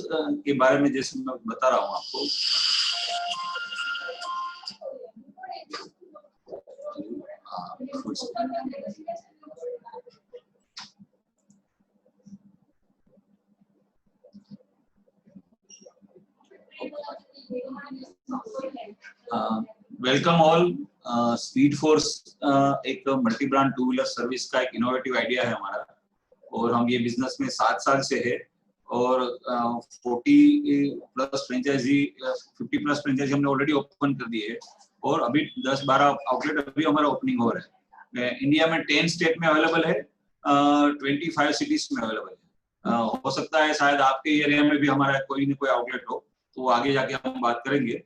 के बारे में जैसे मैं बता रहा हूँ आपको, वेलकम ऑल। स्पीड फोर्स एक multi brand two wheeler service का एक इनोवेटिव आइडिया है हमारा, और हम ये बिजनेस में 7 साल से है, और 40+ फ्रेंचाइजी 50+ फ्रेंचाइजी हमने ऑलरेडी ओपन कर दी है, और अभी 10-12 आउटलेट अभी हमारा ओपनिंग हो रहा है। इंडिया में 10 स्टेट में अवेलेबल है, 25 सिटीज में अवेलेबल है। हो सकता है शायद आपके एरिया में भी हमारा कोई न कोई आउटलेट हो, तो आगे जाके हम बात करेंगे।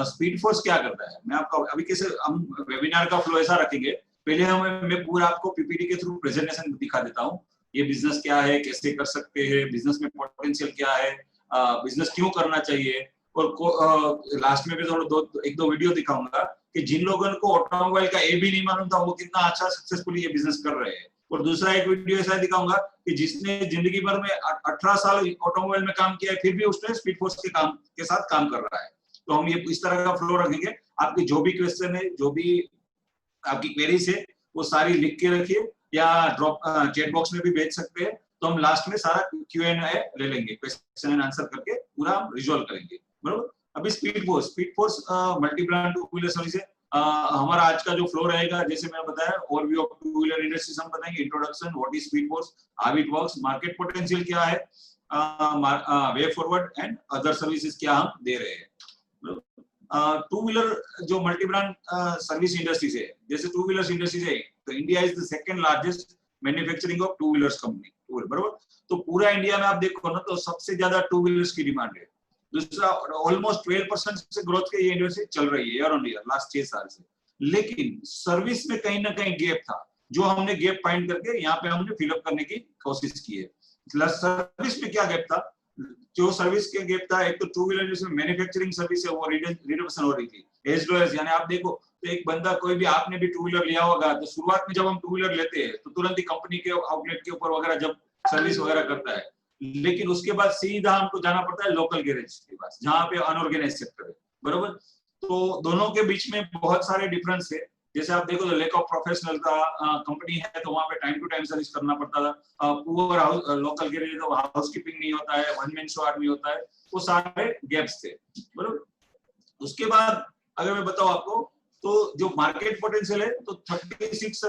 स्पीड फोर्स क्या करता है, मैं आपको अभी कैसे हम वेबिनार का फ्लो ऐसा रखेंगे, पहले मैं पूरा आपको पीपीटी के थ्रू प्रेजेंटेशन दिखा देता हूँ, ये बिजनेस क्या है, कैसे कर सकते हैं, बिजनेस में पोटेंशियल क्या है, बिजनेस क्यों करना चाहिए, और लास्ट में भी थोड़ा एक दो वीडियो दिखाऊंगा कि जिन लोगों को ऑटोमोबाइल का ए भी नहीं मालूम था वो कितना अच्छा सक्सेसफुली ये बिजनेस कर रहे हैं, और दूसरा एक वीडियो ऐसा दिखाऊंगा कि जिसने जिंदगी भर में 18 साल ऑटोमोबाइल में काम किया है, फिर भी उसने स्पीड फोर्स के साथ काम कर रहा है। तो हम ये इस तरह का फ्लो रखेंगे। आपकी जो भी क्वेश्चन है, जो भी आपकी क्वेरीज है, वो सारी लिख के रखिए या ड्रॉप चैट बॉक्स में भी भेज सकते हैं, तो हम लास्ट में सारा Q&A ले लेंगे, क्वेश्चन एंड आंसर करके पूरा रिजॉल्व करेंगे, बराबर। अभी speed force multi brand two wheeler service है। हमारा आज का जो फ्लो रहेगा, जैसे मैंने बताया, overview of two wheeler industries हम बताएंगे, introduction, what is speed force, how it works, market potential क्या है, way forward and other services क्या हम दे रहे हैं। टू व्हीलर जो मल्टी ब्रांड सर्विस इंडस्ट्रीज है, जैसे टू व्हीलर इंडस्ट्रीज है, तो India is the second largest manufacturing of two wheelers company, बराबर। तो पूरा इंडिया में आप देखो ना, तो सबसे ज्यादा टू व्हीलर्स की डिमांड है। दूसरा, ऑलमोस्ट 12% से ग्रोथ के ये इंडस्ट्री चल रही है ईयर ऑन ईयर लास्ट 6 साल से, लेकिन सर्विस में कहीं ना कहीं गैप था, जो हमने गैप फाइंड करके यहाँ पे हमने फिलअप करने की कोशिश की है। सर्विस में क्या गैप था, जो सर्विस के गैप था, एक तो टू व्हीलर जिसमें मैन्युफैक्चरिंग सर्विस है वो रिडक्शन हो रही थी, एज यानी आप देखो तो एक बंदा, कोई भी आपने भी टू व्हीलर लिया होगा, तो शुरुआत में जब हम टू व्हीलर लेते हैं तो तुरंत ही कंपनी के आउटलेट के ऊपर वगैरह जब सर्विस वगैरह करता है, लेकिन उसके बाद सीधा हमको जाना पड़ता है लोकल गैरेज के पास, जहाँ पे अनऑर्गेनाइज सेक्टर है, बरोबर। तो दोनों के बीच में बहुत सारे डिफरेंस है। जैसे आप देखो तो लैक ऑफ प्रोफेशनल था, कंपनी है तो वहां पे टाइम टू टाइम सर्विस करना पड़ता था, पुअर लोकल गैरेज तो हाउसकीपिंग नहीं होता है, वन मैन शो आदमी होता है, वो सारे गैप्स थे, बरोबर। उसके बाद अगर मैं बताऊं आपको, तो जो मार्केट पोटेंशियल है, तो 36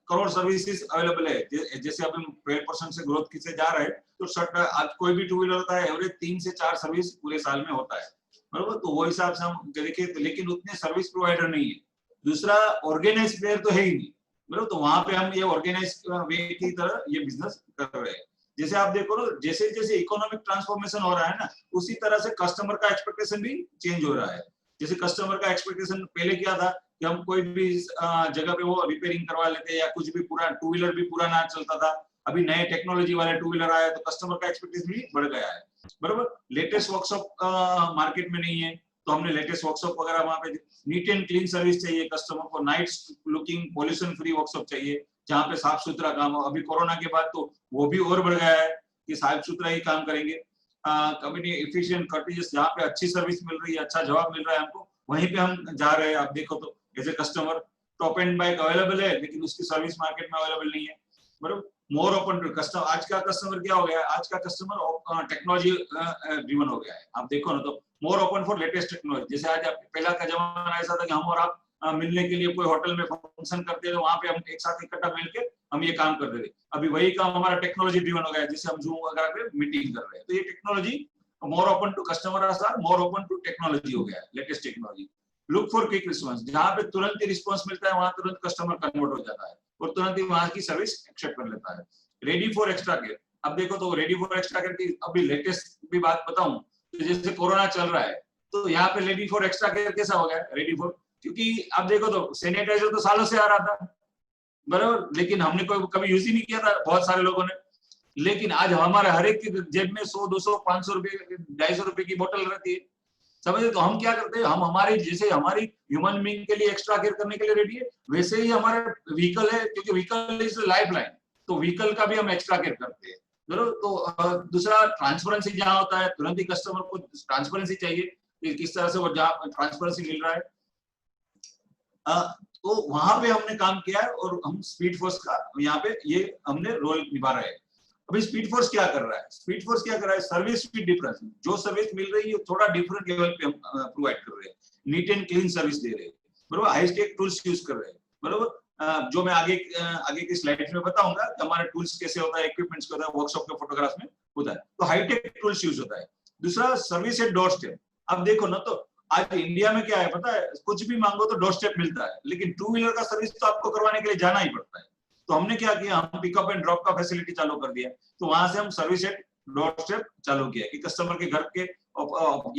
करोड़ सर्विसेज अवेलेबल है। जैसे अब 12% से ग्रोथ किसे जा रहा है, तो आज कोई भी टू व्हीलर होता है, एवरेज 3 से 4 सर्विस पूरे साल में होता है, बरोबर। तो वो हिसाब से हम देखें, लेकिन उतने सर्विस प्रोवाइडर नहीं है। दूसरा, ऑर्गेनाइज प्लेयर तो है ही नहीं, बरोबर। तो वहां पे हम ये ऑर्गेनाइज वे की तरह ये बिजनेस कर रहे हैं। जैसे आप देखो ना, जैसे जैसे इकोनॉमिक ट्रांसफॉर्मेशन हो रहा है ना, उसी तरह से कस्टमर का एक्सपेक्टेशन भी चेंज हो रहा है। जैसे कस्टमर का एक्सपेक्टेशन पहले क्या था कि हम कोई भी जगह पे वो रिपेयरिंग करवा लेते, या कुछ भी पूरा टू व्हीलर भी पूरा ना चलता था। अभी नए टेक्नोलॉजी वाले टू व्हीलर आए, तो कस्टमर का एक्सपेक्टेशन भी बढ़ गया है, बरोबर। लेटेस्ट वर्कशॉप मार्केट में नहीं है, तो हमने लेटेस्ट वर्कशॉप वगैरह वहां पे, नीट एंड क्लीन सर्विस चाहिए कस्टमर को, night looking pollution free workshop चाहिए, जहाँ पे साफ सुथरा काम हो। अभी कोरोना के बाद तो वो भी और बढ़ गया है कि साफ सुथरा ही काम करेंगे। कंपनी एफिशिएंट कर्टियस, जहाँ पे अच्छी सर्विस मिल रही है, अच्छा जवाब मिल रहा है हमको, वहीं पे हम जा रहे हैं। आप देखो तो as a customer, top end bike available है, लेकिन उसकी सर्विस मार्केट में अवेलेबल नहीं है, बरोबर। मोर ओपन टू कस्टमर, आज का कस्टमर क्या हो गया है, आज का कस्टमर टेक्नोलॉजी ड्रिवन हो गया है। आप देखो ना, तो more open for latest technology. जैसे आज पहला का जमाना ऐसा था कि हम और आप मिलने के लिए कोई होटल में फंक्शन करते थे, वहां पे हम एक साथ इकट्ठा मिलकर हम ये काम करते थे। अभी वही काम हमारा टेक्नोलॉजी ड्रिवन हो गया है, जिससे हम जूम वगैरह पे मीटिंग कर रहे हैं। तो ये technology more open to customer, more open to technology हो गया है, latest technology. Look for quick response, जहां पे तुरंत ही रिस्पांस मिलता है, वहां तुरंत कस्टमर कन्वर्ट हो जाता है और तुरंत ही वहां की सर्विस एक्सेप्ट कर लेता है। रेडी फॉर एक्स्ट्रा केयर, अब देखो तो रेडी फॉर एक्स्ट्रा केयर की अभी लेटेस्ट भी बात बताऊं, तो जैसे कोरोना चल रहा है, तो यहाँ पे रेडी फॉर एक्स्ट्रा केयर कैसा हो गया, रेडी फॉर, क्योंकि अब देखो तो सैनिटाइजर तो सालों से आ रहा था, बराबर, लेकिन हमने कोई कभी यूज ही नहीं किया था बहुत सारे लोगों ने। लेकिन आज हमारे हर एक की जेब में 100, 200, 500 रुपए, 250 रुपए की बोतल रहती है, समझे। तो हम क्या करते हैं, हम हमारे जैसे हमारी ह्यूमन बीइंग के लिए एक्स्ट्रा केयर करने के लिए रेडी है, वैसे ही हमारे व्हीकल है, क्योंकि व्हीकल इज लाइफ लाइन, तो व्हीकल का भी हम एक्स्ट्रा केयर करते हैं। बराबर। तो दूसरा ट्रांसपेरेंसी जहाँ होता है, तुरंत ही कस्टमर को ट्रांसपेरेंसी चाहिए कि किस तरह से वो जहाँ ट्रांसपेरेंसी मिल रहा है, तो वहां पे हमने काम किया है और हम स्पीड फोर्स का यहाँ पे ये हमने रोल निभा रहे हैं। अभी स्पीड फोर्स क्या कर रहा है, स्पीड फोर्स क्या कर रहा है, सर्विस विद डिफरेंस, जो सर्विस मिल रही है थोड़ा डिफरेंट लेवल पे हम प्रोवाइड कर रहे हैं, नीट एंड क्लीन सर्विस दे रहे हैं, बराबर, हाई टेक टूल्स यूज कर रहे हैं, बराबर। जो मैं आगे की स्लाइड्स में बताऊंगा कि हमारे टूल्स कैसे होता है, इक्विपमेंट्स क्या होता है, वर्कशॉप के फोटोग्राफ्स में होता है, तो हाई टेक टूल्स यूज होता है। दूसरा सर्विस एट डोर स्टेप। अब देखो ना, तो आज इंडिया में क्या है पता है, कुछ भी मांगो तो डोर स्टेप मिलता है, लेकिन टू व्हीलर का सर्विस तो आपको करवाने के लिए जाना ही पड़ता है। तो हमने क्या किया, हम पिकअप एंड ड्रॉप का फैसिलिटी चालू कर दिया। तो वहां से हम सर्विस एट डोर स्टेप चालू किया कि कस्टमर के घर के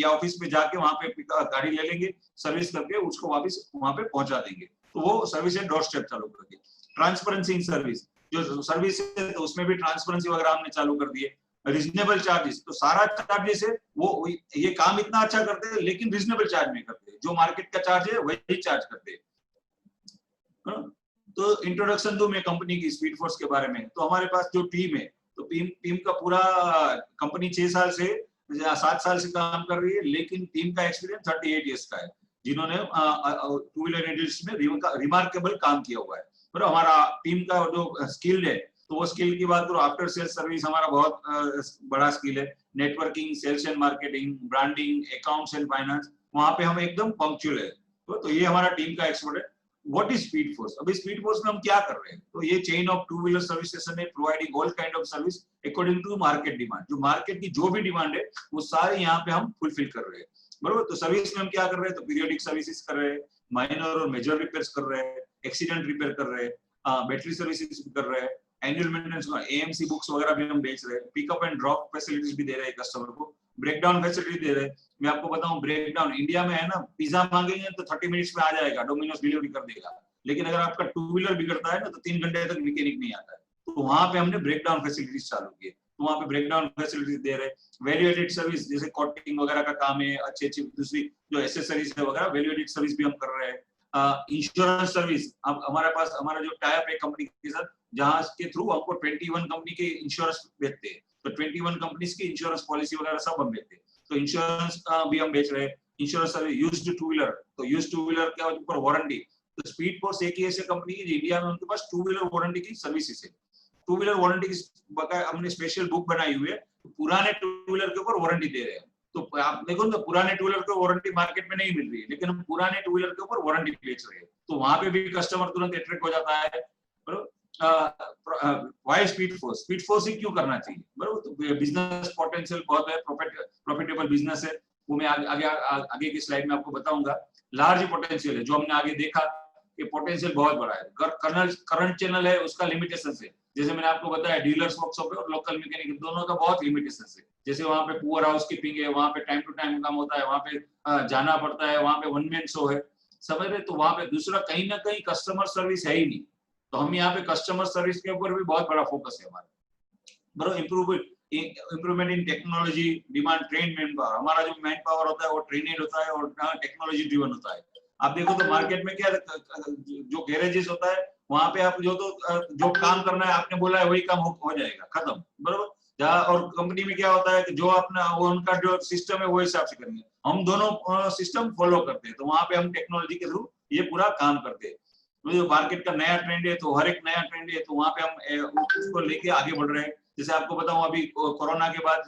या ऑफिस में जाके वहां पे गाड़ी ले लेंगे, सर्विस करके उसको वापस वहां पे पहुंचा देंगे। तो वो सर्विस एट डोर स्टेप चालू कर दिया। ट्रांसपेरेंसी इन सर्विस, जो सर्विस है तो उसमें भी ट्रांसपेरेंसी वगैरह हमने चालू कर दिए। रीजनेबल चार्जेस, तो सारा चार्जेस है वो ये काम इतना अच्छा करते हैं लेकिन रीजनेबल चार्ज नहीं करते, जो मार्केट का चार्ज है वही चार्ज करते हैं। तो इंट्रोडक्शन दो मैं कंपनी की स्पीड फोर्स के बारे में। तो हमारे पास जो टीम है, तो टीम का पूरा कंपनी 6 साल से या 7 साल से काम कर रही है, लेकिन टीम का एक्सपीरियंस 38 इयर्स का है, जिन्होंने टू व्हीलर इंडस्ट्री में रिमार्केबल काम किया हुआ है। पर हमारा टीम का जो स्किल है, तो वो स्किल की बात करो, आफ्टर सेल्स सर्विस हमारा बहुत बड़ा स्किल है, networking, sales and marketing, branding, accounts and finance, वहां पे हम एकदम पंक्चुअल है। तो ये हमारा टीम का एक्सपर्ट है। What is speed force? अभी स्पीड फोर्स में हम क्या कर रहे हैं, तो ये chain of two wheeler service station है, providing all kind of service according to market demand. जो मार्केट की जो भी डिमांड है वो सारे यहाँ पे हम फुलफिल कर रहे हैं, बरोबर। तो सर्विस में हम क्या कर रहे हैं, तो पीरियोडिक सर्विसेज कर रहे हैं, माइनर और मेजर रिपेयर्स कर रहे हैं, एक्सीडेंट रिपेयर कर रहे हैं, बैटरी सर्विसेज कर रहे हैं, एनुअल मेंटेनेंस, एएमसी बुक्स वगैरह भी हम बेच रहे हैं, पिकअप एंड ड्रॉप फैसिलिटीज भी दे रहे हैं कस्टमर को, ब्रेकडाउन फैसिलिटी दे रहे हैं। मैं आपको बताऊं, ब्रेकडाउन इंडिया में है ना, पिज्जा मांगेंगे तो 30 मिनट्स में आ जाएगा, डोमिनोज डिलीवरी कर देगा, लेकिन अगर आपका टू व्हीलर बिगड़ता है ना तो 3 घंटे तक मैकेनिक नहीं आता है। तो वहां पे हमने ब्रेकडाउन फैसिलिटीज चालू की, तो वहां पे ब्रेकडाउन फैसिलिटीज दे रहे। वैल्यू एडेड सर्विस, जैसे कोटिंग वगैरह का काम है, अच्छी अच्छी दूसरी जो एसेसरीज है वगैरह, वैल्यू एडेड सर्विस भी हम कर रहे हैं। इंश्योरेंस सर्विस, अब हमारे पास हमारा जो टाइप है कंपनी के साथ, जहां के थ्रू हमको 21 कंपनी के इंश्योरेंस बेचते हैं, तो 21 कंपनीज की इंश्योरेंस पॉलिसी वगैरह सब हम बेचते हैं। तो इंश्योरेंस भी हम बेच रहे हैं। Insurance service, used two wheeler, तो यूज्ड टू व्हीलर के ऊपर वारंटी, तो स्पीड फोर्स एक ही ऐसी कंपनी है इंडिया में उनके पास टू व्हीलर वारंटी की सर्विसेज है। टू व्हीलर वारंटी की बकाया हमने स्पेशल बुक बनाई हुई है, तो पुराने टू व्हीलर के ऊपर वारंटी दे रहे हैं। तो आप देखो ना, पुराने टू व्हीलर को वारंटी मार्केट में नहीं मिल रही है, लेकिन हम पुराने टू व्हीलर के ऊपर वारंटी बेच रहे हैं, तो वहां पे भी कस्टमर तुरंत अट्रैक्ट हो जाता है। Why speed force, speed force ही क्यों करना चाहिए, बराबर। तो बिजनेस पोटेंशियल बहुत है, प्रॉफिटेबल बिजनेस है, वो मैं आगे की स्लाइड में आपको बताऊंगा। लार्ज पोटेंशियल है, जो हमने आगे देखा कि पोटेंशियल बहुत बड़ा है। करंट चैनल है, उसका लिमिटेशन है, जैसे मैंने आपको बताया डीलर्स वर्कशॉप है और लोकल मैकेनिक, दोनों का बहुत लिमिटेशन है। जैसे वहां पे पुअर हाउस कीपिंग है, वहां पे टाइम टू टाइम काम होता है, वहां पे जाना पड़ता है, वहां पे वन मैन शो है, समझ रहे। तो वहां पे दूसरा कहीं ना कहीं कस्टमर सर्विस है ही नहीं, तो हम यहाँ पे कस्टमर सर्विस के ऊपर भी बहुत बड़ा फोकस है हमारा, बराबर। Improvement in technology, demand train man power, हमारा जो मैन पावर होता है वो ट्रेनेड होता है और टेक्नोलॉजी ड्रिवन होता है। आप देखो तो मार्केट में क्या, जो गैरेजेस होता है वहां पे आप जो काम करना है आपने बोला है वही काम हो जाएगा, खत्म, बराबर। जहाँ और कंपनी में क्या होता है कि जो अपना वो उनका जो सिस्टम है वो हिसाब से करेंगे, हम दोनों सिस्टम फॉलो करते हैं, तो वहां पे हम टेक्नोलॉजी के थ्रू ये पूरा काम करते हैं। तो जो मार्केट का नया ट्रेंड है, तो हर एक नया ट्रेंड है, तो वहां पे हम उसको लेके आगे बढ़ रहे हैं। जैसे आपको बताऊं, अभी कोरोना के बाद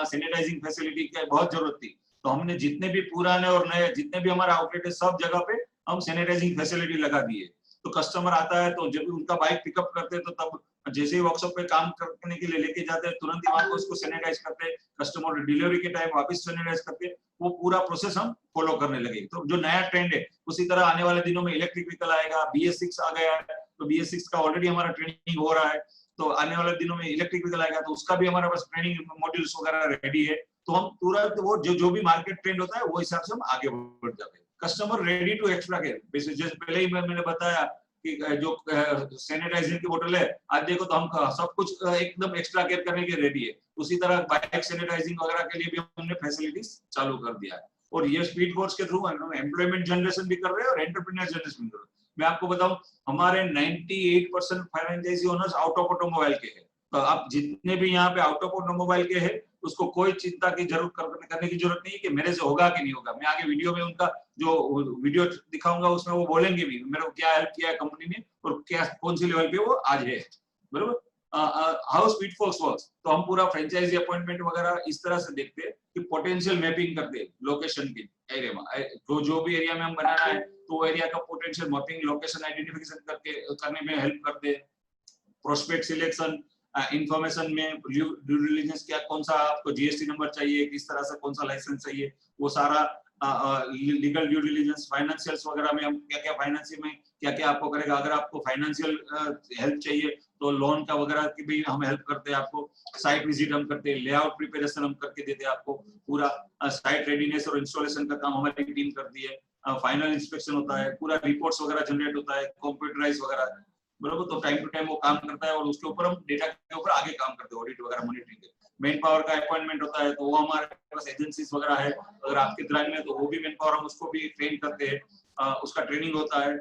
सैनिटाइजिंग फैसिलिटी की बहुत जरूरत थी, तो हमने जितने भी पुराने और नए जितने भी हमारे आउटलेट है सब जगह पे हम सैनिटाइजिंग फैसिलिटी लगा दी है। तो कस्टमर आता है तो जब उनका बाइक पिकअप करते हैं, तो तब जैसे ही वर्कशॉप पे काम करने के लिए लेके जाते हैं, तुरंत ही वहां पर उसको सैनिटाइज करते हैं, कस्टमर डिलीवरी के टाइम वापस सैनिटाइज करते हैं, वो पूरा प्रोसेस हम फॉलो करने लगे। तो जो नया ट्रेंड है, उसी तरह आने वाले दिनों में इलेक्ट्रिक व्हीकल आएगा, BS6 आ गया है, तो BS6 का ऑलरेडी हमारा ट्रेनिंग हो रहा है, तो आने वाले दिनों में इलेक्ट्रिक व्हीकल आएगा, तो उसका भी हमारे पास ट्रेनिंग मॉड्यूल्स वगैरह रेडी है। तो हम तुरंत वो जो भी मार्केट ट्रेंड होता है वो हिसाब से हम आगे बढ़ जाते हैं। Customer ready to extra care, जैसे पहले ही मैंने बताया कि जो सैनिटाइजर की बोतल है, आज देखो तो हम सब कुछ एकदम एक्स्ट्रा केयर करने के रेडी है। उसी तरह बाइक सैनिटाइजिंग वगैरह के लिए भी हमने फैसिलिटीज चालू कर दिया है। और ये स्पीड फोर्स के थ्रू हम एम्प्लॉयमेंट जनरेशन भी कर रहे हैं और एंटरप्रेन्योर जनरेशन भी कर रहे हैं। मैं आपको बताऊं, हमारे 98% franchisee owners out of automobile के हैं, तो आप जितने भी यहाँ पे आउट ऑफ ऑटोमोबाइल के हैं उसको कोई चिंता की जरूरत करने की जरूरत नहीं है कि मेरे से होगा कि नहीं होगा। मैं आगे वीडियो में उनका जो वीडियो दिखाऊंगा उसमें वो बोलेंगे भी मेरे को क्या हेल्प किया है कंपनी ने और क्या कौन सी लेवल पे वो आज है, बरोबर। हाउ स्पीड फोर्स वर्क्स, तो हम पूरा फ्रेंचाइजी अपॉइंटमेंट वगैरह इस तरह से देखते हैं कि पोटेंशियल मैपिंग करते हैं लोकेशन के एरिया में, जो भी एरिया में हम बनाना है तो वो एरिया का पोटेंशियल मैपिंग लोकेशन आइडेंटिफिकेशन करके करने में हेल्प करते हैं। प्रोस्पेक्ट सिलेक्शन, इंफॉर्मेशन में ड्यू डिलिजेंस क्या, कौन सा आपको जीएसटी नंबर चाहिए, किस तरह से कौन सा लाइसेंस चाहिए, वो सारा लीगल ड्यू डिलिजेंस। फाइनेंशियल्स वगैरह में हम क्या क्या फाइनेंशियल में क्या क्या आपको करेगा, अगर आपको फाइनेंशियल हेल्प चाहिए तो लोन का वगैरह की भी हम हेल्प करते हैं आपको। साइट विजिट हम करते हैं, लेआउट प्रिपरेशन हम करके देते हैं आपको, पूरा साइट रेडीनेस और इंस्टॉलेशन का काम हमारी टीम करती है। फाइनल इंस्पेक्शन होता है, पूरा रिपोर्ट्स वगैरह जनरेट होता है, कंप्यूटराइज वगैरह, बराबर। तो टाइम टू टाइम वो काम करता है और उसके ऊपर हम डेटा के ऊपर आगे काम करते हैं, ऑडिट वगैरह मॉनिटरिंग के। मैन पावर का अपॉइंटमेंट होता है तो वो हमारे पास एजेंसीज वगैरह है, अगर आपके ब्रांच में तो वो भी मैन पावर हम उसको भी ट्रेन करते हैं, उसका ट्रेनिंग होता है,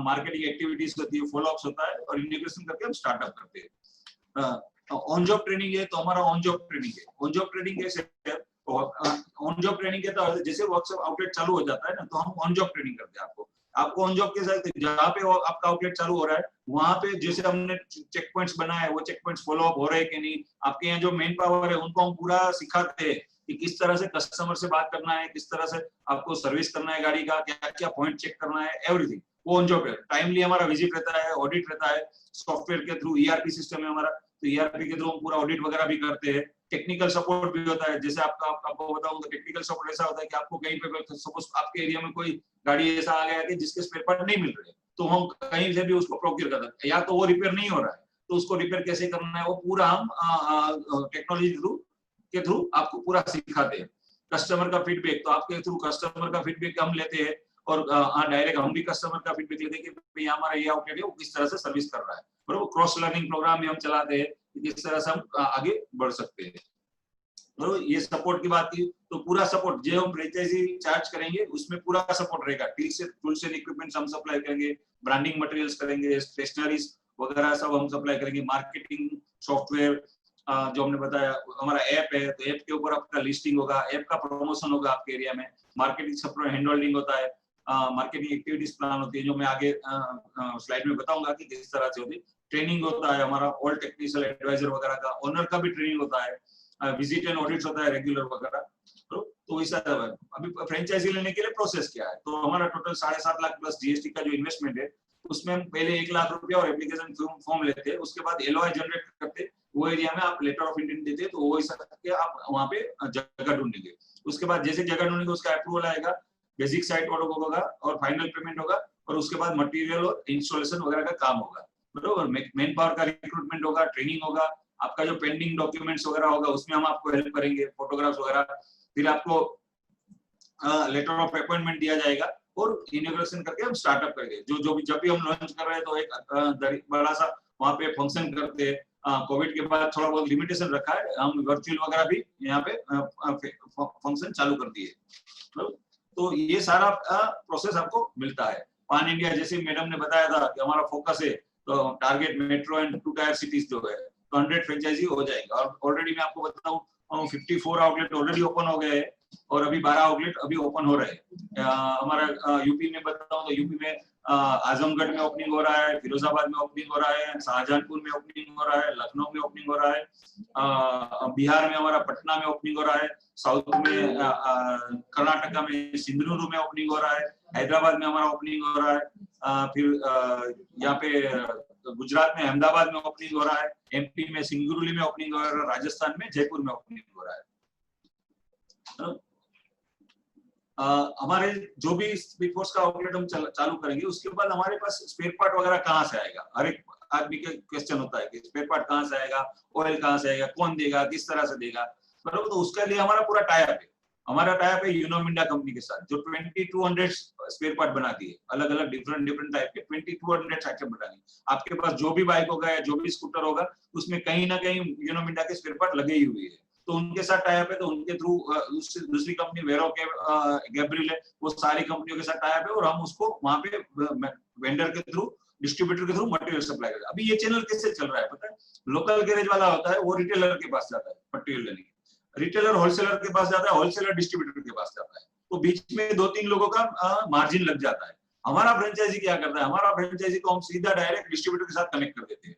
मार्केटिंग एक्टिविटीज होती है, फॉलो अप्स होता है और इंटीग्रेशन करके हम स्टार्टअप करते हैं। ऑन जॉब ट्रेनिंग है तो हमारा ऑन जॉब ट्रेनिंग है। ऑन जॉब ट्रेनिंग कैसे है, ऑन जॉब ट्रेनिंग के तो जैसे वर्कशॉप आउटलेट चालू हो जाता है ना तो हम ऑन जॉब ट्रेनिंग करते हैं आपको ऑन जॉब के साथ जहाँ पे आपका आउटलेट चालू हो रहा है वहां पे जैसे हमने चेक पॉइंट्स बनाए वो चेक पॉइंट्स फॉलो अप हो रहे हैं कि नहीं, आपके यहाँ जो मेन पावर है उनको हम पूरा सिखाते हैं कि किस तरह से कस्टमर से बात करना है, किस तरह से आपको सर्विस करना है गाड़ी का, क्या क्या पॉइंट चेक करना है, एवरीथिंग वो ऑन जॉब है। टाइमली हमारा विजिट रहता है, ऑडिट रहता है, सॉफ्टवेयर के थ्रू ईआरपी सिस्टम है हमारा, तो ईआरपी के थ्रू हम पूरा ऑडिट वगैरह भी करते हैं। टेक्निकल सपोर्ट भी होता है, जैसे आपको बताऊं तो टेक्निकल सपोर्ट ऐसा होता है कि आपको कहीं पे सपोज आपके एरिया में कोई गाड़ी ऐसा आ गया कि जिसके स्पेयर पार्ट नहीं मिल रहे तो हम कहीं से भी उसको प्रोक्योर कर सकते हैं, या तो वो रिपेयर नहीं हो रहा है तो उसको रिपेयर कैसे करना है वो पूरा हम टेक्नोलॉजी के थ्रू आपको पूरा सिखाते हैं। कस्टमर का फीडबैक, तो आपके थ्रू कस्टमर का फीडबैक हम लेते हैं और डायरेक्ट हम भी कस्टमर का फीडबैक लेते हैं कि भाई हमारा ये आउटलेट है वो किस तरह से सर्विस कर रहा है, बराबर। क्रॉस लर्निंग प्रोग्राम भी हम चलाते हैं किस तरह से हम आगे बढ़ सकते हैं। तो ये सपोर्ट की बात की तो पूरा सपोर्ट जो हम फ्रेंचाइजी चार्ज करेंगे उसमें पूरा सपोर्ट रहेगा। टूल्स एंड इक्विपमेंट्स हम सप्लाई करेंगे, ब्रांडिंग मटेरियल्स करेंगे, स्टेशनरीज वगैरह सब हम सप्लाई करेंगे, मार्केटिंग सॉफ्टवेयर जो हमने बताया, हमारा ऐप है तो ऐप के ऊपर आपका लिस्टिंग होगा, ऐप का प्रमोशन होगा आपके एरिया में, मार्केटिंग सब हैंड होल्डिंग होता है, मार्केटिंग एक्टिविटीज प्लान होती है जो मैं आगे स्लाइड में बताऊंगा कि किस तरह से होती है। ट्रेनिंग होता है हमारा, ऑल टेक्निकल एडवाइजर वगैरह का, ओनर का भी ट्रेनिंग होता है, विजिट एंड ऑडिट्स होता है रेगुलर वगैरह। तो ऐसा अभी फ्रेंचाइजी लेने के लिए प्रोसेस क्या है, तो हमारा टोटल 7.5 लाख प्लस जीएसटी का जो इन्वेस्टमेंट है उसमें हम पहले 1 लाख रुपया और एप्लीकेशन फॉर्म लेते हैं, उसके बाद एलओआई जनरेट करते हैं, वो एरिया में आप लेटर ऑफ इंटेंट देते हैं तो वो ऐसा करके आप वहां पे जगह ढूंढेंगे। उसके बाद जैसे जगह ढूंढेंगे उसका अप्रूवल आएगा, बेसिक साइट ऑर्डर होगा और फाइनल पेमेंट होगा और उसके बाद मटेरियल और इंस्टॉलेशन वगैरह का काम होगा, बराबर। मैन पावर का रिक्रूटमेंट होगा, ट्रेनिंग होगा, आपका जो पेंडिंग डॉक्यूमेंट्स वगैरह होगा उसमें हम आपको हेल्प करेंगे, फोटोग्राफ्स वगैरह, फिर आपको लेटर ऑफ अपॉइंटमेंट दिया जाएगा और इनॉग्रेशन करके हम स्टार्टअप करेंगे। जो भी जब भी हम लॉन्च कर रहे हैं तो एक बड़ा सा वहाँ पे फंक्शन करते हैं। कोविड के बाद थोड़ा बहुत लिमिटेशन रखा है, हम वर्चुअल वगैरह भी यहाँ पे फंक्शन चालू कर दिए। तो ये सारा प्रोसेस आपको मिलता है। पान इंडिया जैसे मैडम ने बताया था कि हमारा फोकस है तो target metro and 2 tyre cities जो है तो 100 फ्रेंचाइजी हो जाएगा। और ऑलरेडी मैं आपको बताऊं 54 आउटलेट ऑलरेडी ओपन हो गए हैं और अभी 12 आउटलेट अभी ओपन हो रहे हैं। हमारा यूपी में बताऊं तो यूपी में आजमगढ़ में ओपनिंग हो रहा है, फिरोजाबाद में ओपनिंग हो रहा है, शाहजहानपुर में ओपनिंग हो रहा है, लखनऊ में ओपनिंग हो रहा है, बिहार में हमारा पटना में ओपनिंग हो रहा है, साउथ में कर्नाटका में सिंधुदुर्ग में ओपनिंग हो रहा है, हैदराबाद में हमारा ओपनिंग हो रहा है, फिर यहाँ पे गुजरात में अहमदाबाद में ओपनिंग हो रहा है, एमपी में सिंगरौली में ओपनिंग हो रहा है, राजस्थान में जयपुर में ओपनिंग हो रहा है। हमारे जो भी स्पीड फोर्स का आउटलेट हम चालू करेंगे उसके बाद हमारे पास स्पेयर पार्ट वगैरह कहाँ से आएगा, हर एक आदमी के क्वेश्चन होता है कि स्पेयर पार्ट कहाँ से आएगा, ऑयल कहाँ से आएगा, कौन देगा, किस तरह से देगा, बराबर। तो उसके लिए हमारा पूरा टाई अप है। हमारा टाई अप है यूनोमिंडा कंपनी के साथ जो 2200 स्पेयर पार्ट बनाती है, अलग अलग डिफरेंट टाइप के 2200 आइटम बनाती है। आपके पास जो भी बाइक होगा या जो भी स्कूटर होगा उसमें कहीं ना कहीं यूनोमिंडा के स्पेयर पार्ट लगे ही हुए हैं, तो उनके साथ टाई अप है। तो उनके थ्रू दूसरी कंपनी वेरो के गैब्रियल है, वो सारी कंपनियों के साथ टाई अप है और हम उसको वहां पे वेंडर के थ्रू डिस्ट्रीब्यूटर के थ्रू मटेरियल सप्लाई करते हैं। अभी ये चैनल कैसे चल रहा है पता है? लोकल गैरेज वाला होता है, वो रिटेलर के पास जाता है मटेरियल लेने, रिटेलर होलसेलर के पास जाता है, होलसेलर डिस्ट्रीब्यूटर के पास जाता है, तो बीच में 2-3 लोगों का मार्जिन लग जाता है। हमारा फ्रेंचाइजी क्या करता है, हमारा फ्रेंचाइजी को हम सीधा डायरेक्ट डिस्ट्रीब्यूटर के साथ कनेक्ट कर देते हैं।